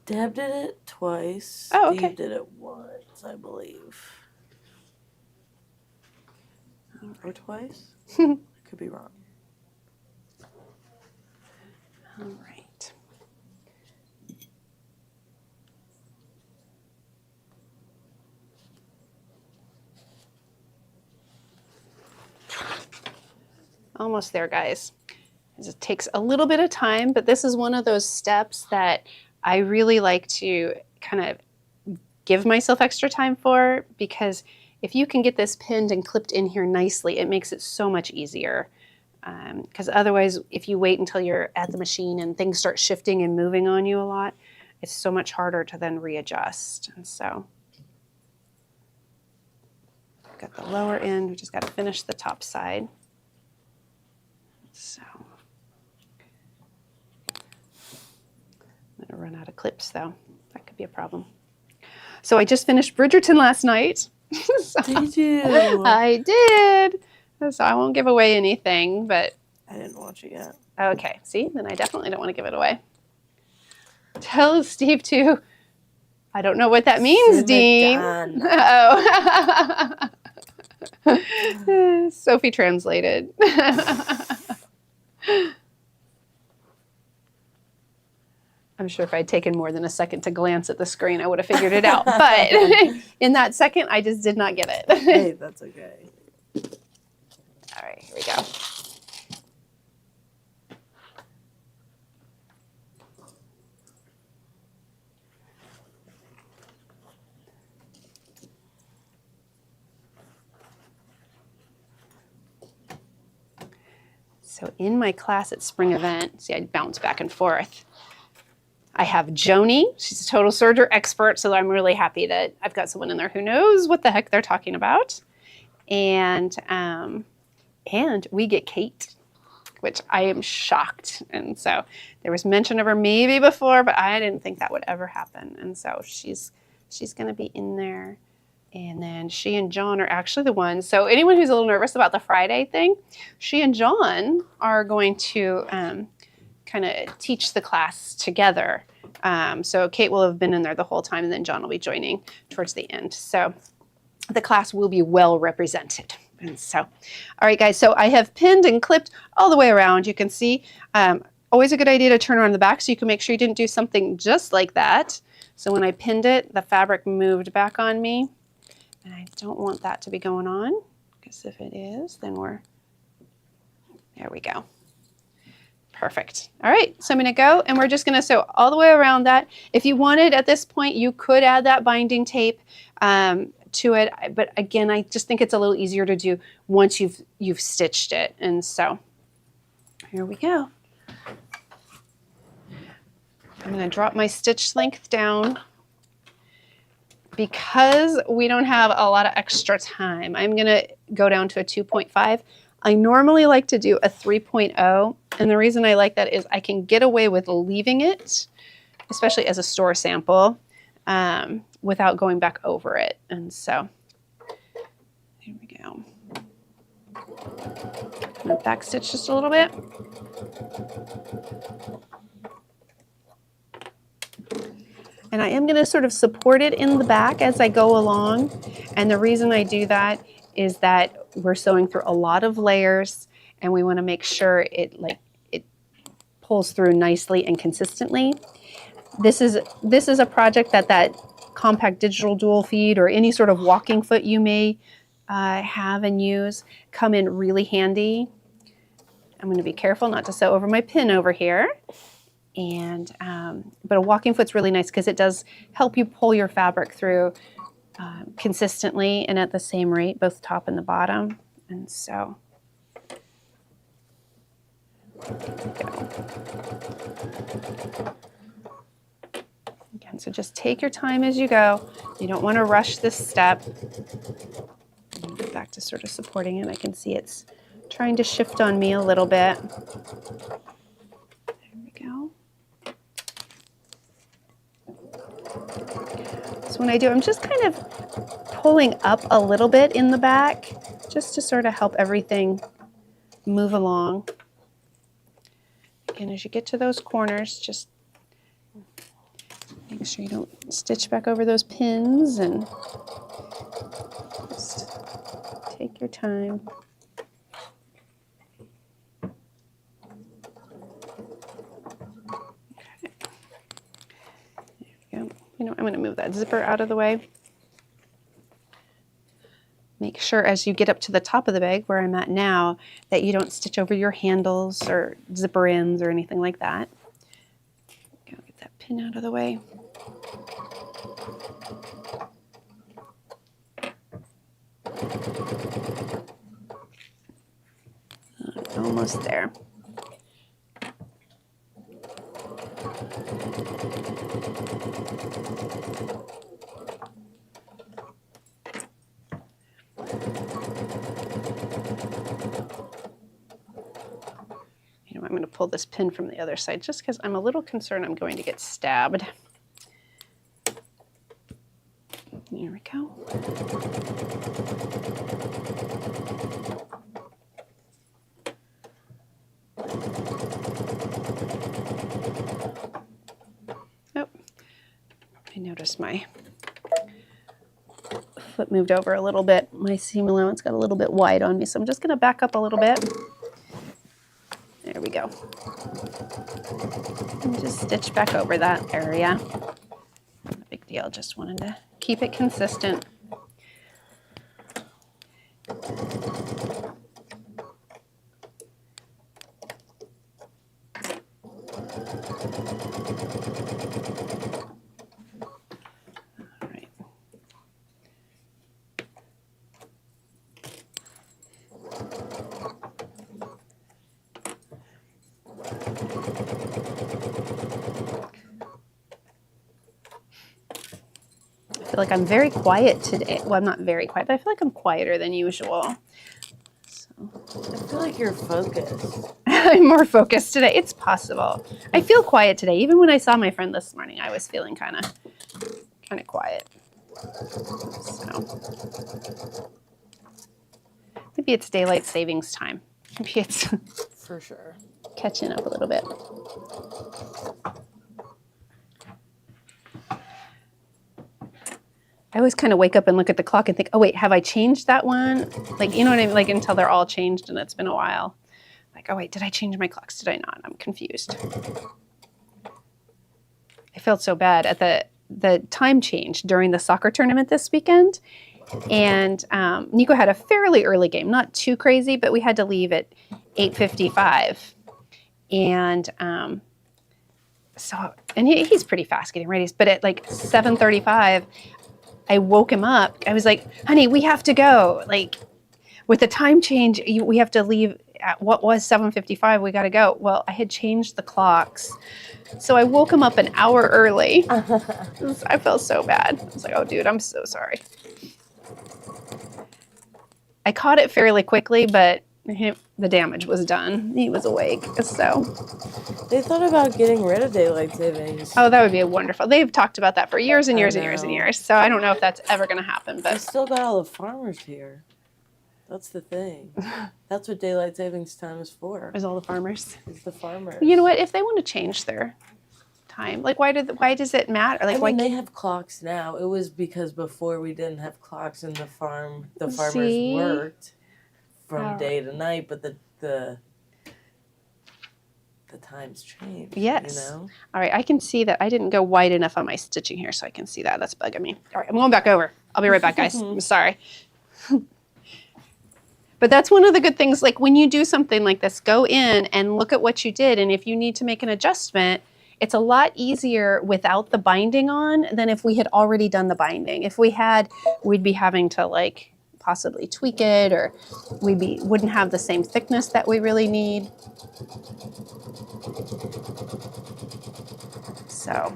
Deb did it twice. Oh, okay. Steve did it once, I believe. Or twice? I could be wrong. All right. Almost there, guys. It takes a little bit of time, but this is one of those steps that I really like to kind of give myself extra time for, because if you can get this pinned and clipped in here nicely, it makes it so much easier. Because otherwise, if you wait until you're at the machine and things start shifting and moving on you a lot, it's so much harder to then readjust. And so, got the lower end, we just got to finish the top side. So, I'm gonna run out of clips though. That could be a problem. So I just finished Bridgerton last night. So, Did you? I did. So I won't give away anything, but I didn't watch it yet. okay. See, then I definitely don't want to give it away. Tell Steve to. I don't know what that means, Simmer Dean. down. Oh. Sophie translated. I'm sure if I'd taken more than a second to glance at the screen, I would have figured it out. But in that second, I just did not get it. Hey, that's okay. All right, here we go. So in my class at Spring Event, see, I bounce back and forth. I have Joni. She's a total serger expert, so I'm really happy that I've got someone in there who knows what the heck they're talking about. And we get Kate, which I am shocked. And so there was mention of her maybe before, but I didn't think that would ever happen. And so she's going to be in there. And then she and John are actually the ones. So anyone who's a little nervous about the Friday thing, she and John are going to kind of teach the class together. So Kate will have been in there the whole time, and then John will be joining towards the end. So the class will be well represented. And so, all right, guys, so I have pinned and clipped all the way around. You can see, always a good idea to turn around the back so you can make sure you didn't do something just like that. So when I pinned it, the fabric moved back on me. And I don't want that to be going on, because if it is, then there we go. Perfect. All right, so I'm going to go, and we're just going to sew all the way around that. If you wanted at this point, you could add that binding tape to it, but again, I just think it's a little easier to do once you've stitched it. And so here we go. I'm going to drop my stitch length down. Because we don't have a lot of extra time, I'm going to go down to a 2.5. I normally like to do a 3.0, and the reason I like that is I can get away with leaving it, especially as a store sample, without going back over it. And so, here we go. I'm going to back stitch just a little bit. And I am going to sort of support it in the back as I go along. And the reason I do that is that we're sewing through a lot of layers, and we want to make sure it pulls through nicely and consistently. This is a project that compact digital dual feed or any sort of walking foot you may have and use come in really handy. I'm going to be careful not to sew over my pin over here. And but a walking foot's really nice because it does help you pull your fabric through consistently and at the same rate, both top and the bottom. And so, again, so just take your time as you go. You don't want to rush this step. Get back to sort of supporting it. I can see it's trying to shift on me a little bit. There we go. So when I do, I'm just kind of pulling up a little bit in the back just to sort of help everything move along. Again, as you get to those corners, just make sure you don't stitch back over those pins and just take your time. You know, I'm going to move that zipper out of the way. Make sure as you get up to the top of the bag, where I'm at now, that you don't stitch over your handles or zipper ends or anything like that. Gotta get that pin out of the way. Almost there. You know, I'm going to pull this pin from the other side just because I'm a little concerned I'm going to get stabbed. There we go. Oh, I noticed my foot moved over a little bit. My seam allowance got a little bit wide on me, so I'm just going to back up a little bit. There we go. And just stitch back over that area. Not a big deal, just wanted to keep it consistent. I feel like I'm very quiet today. Well, I'm not very quiet, but I feel like I'm quieter than usual. So. I feel like you're focused. I'm more focused today. It's possible. I feel quiet today. Even when I saw my friend this morning, I was feeling kind of quiet. So maybe it's daylight savings time. Maybe it's For sure. catching up a little bit. I always kind of wake up and look at the clock and think, oh wait, have I changed that one? Like, you know what I mean? Like until they're all changed and it's been a while. Like, oh wait, did I change my clocks? Did I not? I'm confused. I felt so bad at the time change during the soccer tournament this weekend. And Nico had a fairly early game, not too crazy, but we had to leave at 8:55. And he's pretty fast getting ready. But at like 7:35, I woke him up. I was like, honey, we have to go. Like, with the time change, we have to leave at what was 7:55. We got to go. Well, I had changed the clocks. So I woke him up an hour early. I felt so bad. I was like, oh, dude, I'm so sorry. I caught it fairly quickly, but the damage was done. He was awake, so. They thought about getting rid of daylight savings. Oh, that would be wonderful. They've talked about that for years and years and years and years. So I don't know if that's ever going to happen. We But still got all the farmers here. That's the thing. That's what daylight savings time is for. there's all the farmers. It's the farmers. You know what? If they want to change their time, like why does it matter? Like I why mean, they can't, have clocks now. It was because before we didn't have clocks in the farm. The farmers See? worked from Oh. day to night, but the times changed. Yes. You know? All right, I can see that I didn't go wide enough on my stitching here, so I can see that. That's bugging me. All right, I'm going back over. I'll be right back, guys. I'm sorry. But that's one of the good things, like when you do something like this, go in and look at what you did, and if you need to make an adjustment, it's a lot easier without the binding on than if we had already done the binding. If we had, we'd be having to like possibly tweak it, or wouldn't have the same thickness that we really need. So.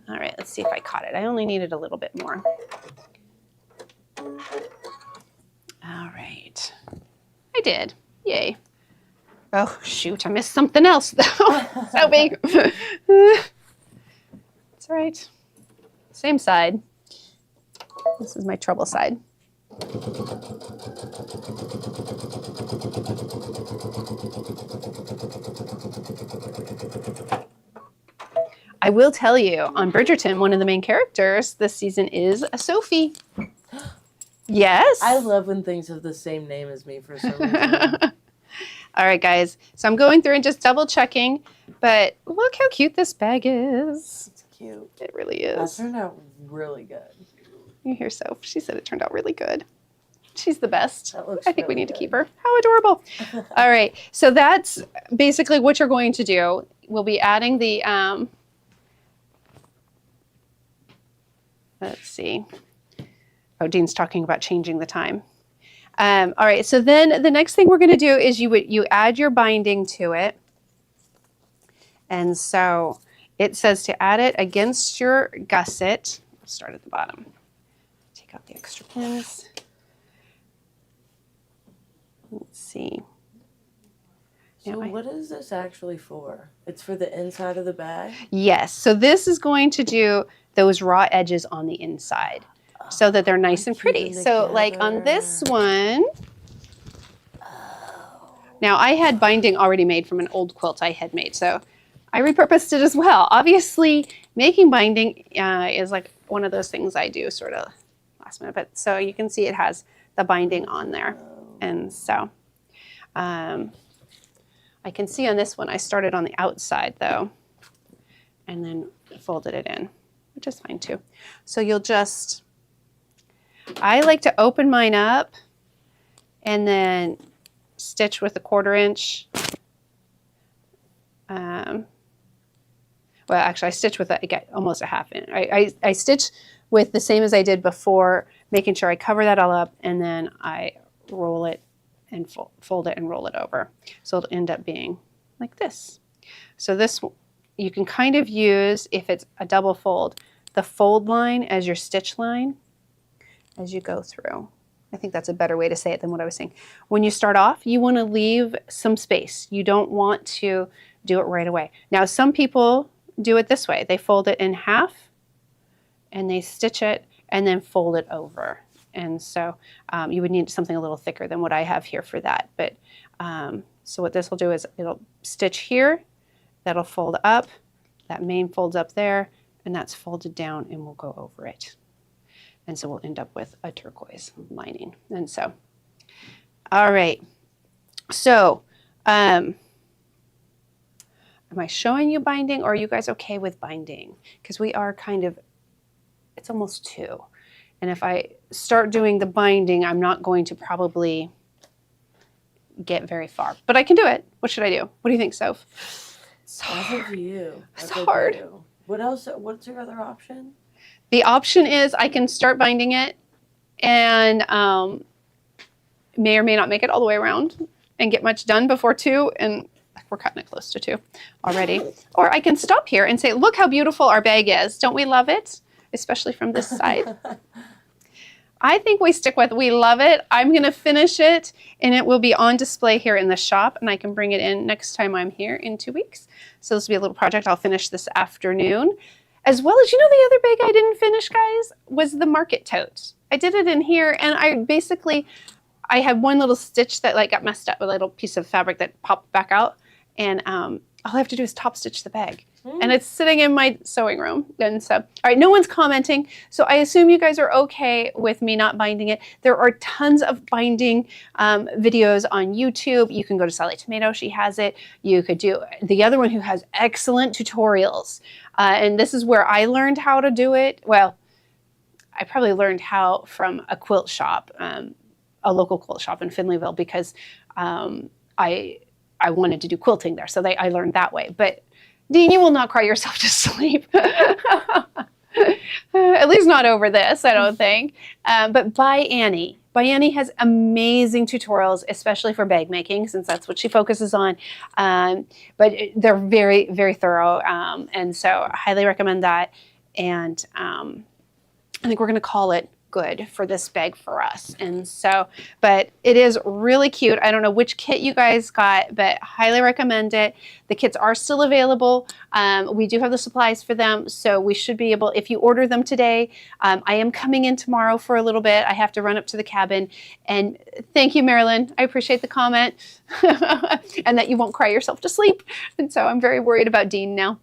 All right, let's see if I caught it. I only needed a little bit more. All right. I did. Yay. Oh, shoot. I missed something else, though. So big. It's all right. Same side. This is my trouble side. I will tell you, on Bridgerton, one of the main characters this season is a Sophie. Yes. I love when things have the same name as me for some reason. All right, guys. So I'm going through and just double checking, but look how cute this bag is. It's cute. It really That is. turned out really good. You hear Soph? She said it turned out really good. She's the best. That looks I think we really need to good. keep her. How adorable. All right. So that's basically what you're going to do. We'll be adding the, let's see. Oh, Dean's talking about changing the time. All right. So then the next thing we're going to do is you add your binding to it. And so it says to add it against your gusset. We'll start at the bottom. Take out the extra pins. Let's see. So Now what is this actually for? It's for the inside of the bag? Yes. So this is going to do those raw edges on the inside so that they're nice and keep pretty. them So like on this together. one, now I had binding already made from an old quilt I had made. So I repurposed it as well. Obviously, making binding is like one of those things I do sort of last minute. But so you can see it has the binding on there. And so I can see on this one, I started on the outside though, and then folded it in, which is fine too. So you'll just, I like to open mine up and then stitch with a 1/4 inch. Well, actually I stitch with almost a 1/2 inch. I stitch with the same as I did before, making sure I cover that all up, and then I roll it and fold it and roll it over. So it'll end up being like this. So this, you can kind of use, if it's a double fold, the fold line as your stitch line as you go through. I think that's a better way to say it than what I was saying. When you start off, you want to leave some space. You don't want to do it right away. Now, some people do it this way. They fold it in half and they stitch it and then fold it over. And so you would need something a little thicker than what I have here for that. But so what this will do is it'll stitch here, that'll fold up, that main folds up there, and that's folded down and we'll go over it. And so we'll end up with a turquoise lining. And so, all right. So am I showing you binding, or are you guys okay with binding? Because we are kind of, it's almost 2. And if I start doing the binding, I'm not going to probably get very far. But I can do it. What should I do? What do you think, Soph? It's That's up to you. It's That's up hard. to you. What else? What's your other option? The option is I can start binding it and may or may not make it all the way around and get much done before 2. And we're cutting it close to 2 already. Or I can stop here and say, look how beautiful our bag is. Don't we love it? Especially from this side. I think we stick with we love it. I'm going to finish it and it will be on display here in the shop, and I can bring it in next time I'm here in 2 weeks. So this will be a little project I'll finish this afternoon. As well as, you know, the other bag I didn't finish, guys, was the market tote. I did it in here, and I had one little stitch that like got messed up with a little piece of fabric that popped back out, and all I have to do is top stitch the bag. And it's sitting in my sewing room. And so, all right, no one's commenting. So I assume you guys are okay with me not binding it. There are tons of binding videos on YouTube. You can go to Sally Tomato, she has it. You could do the other one who has excellent tutorials. And this is where I learned how to do it. Well, I probably learned how from a quilt shop, a local quilt shop in Finleyville, because I wanted to do quilting there. So I learned that way. But Dean, you will not cry yourself to sleep. At least not over this, I don't think. But by Annie. By Annie has amazing tutorials, especially for bag making, since that's what she focuses on. But they're very, very thorough. And so I highly recommend that. And I think we're going to call it good for this bag for us. And so, but it is really cute. I don't know which kit you guys got, but highly recommend it. The kits are still available. We do have the supplies for them, so we should be able, if you order them today, I am coming in tomorrow for a little bit. I have to run up to the cabin. And thank you, Marilyn. I appreciate the comment and that you won't cry yourself to sleep. And so I'm very worried about Dean now.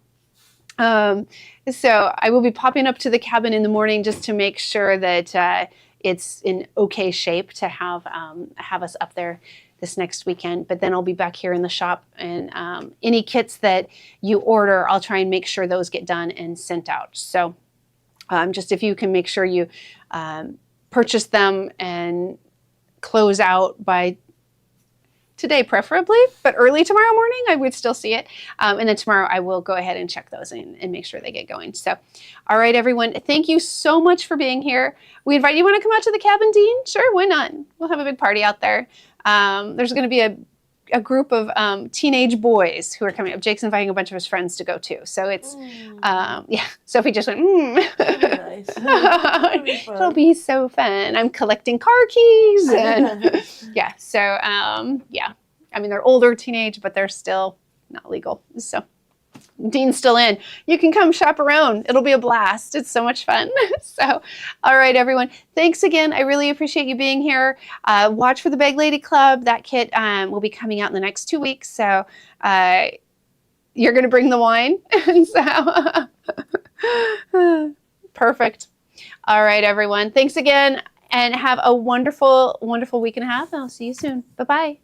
So I will be popping up to the cabin in the morning just to make sure that it's in okay shape to have us up there this next weekend, but then I'll be back here in the shop, and any kits that you order, I'll try and make sure those get done and sent out. So just if you can make sure you purchase them and close out by today preferably, but early tomorrow morning I would still see it. And then tomorrow I will go ahead and check those and make sure they get going. So, all right, everyone, thank you so much for being here. We invite you, want to come out to the cabin, Dean? Sure, why not? We'll have a big party out there. There's going to be a group of teenage boys who are coming up. Jake's inviting a bunch of his friends to go too. So it's, yeah, Sophie just went, Nice. That'll be fun. It'll be so fun. I'm collecting car keys. And yeah, so yeah. I mean, they're older teenage, but they're still not legal. So Dean's still in. You can come shop around. It'll be a blast. It's so much fun. So, all right, everyone. Thanks again. I really appreciate you being here. Watch for the Bag Lady Club. That kit will be coming out in the next 2 weeks. So you're going to bring the wine. So perfect. All right, everyone. Thanks again, and have a wonderful, wonderful week and a half. And I'll see you soon. Bye-bye.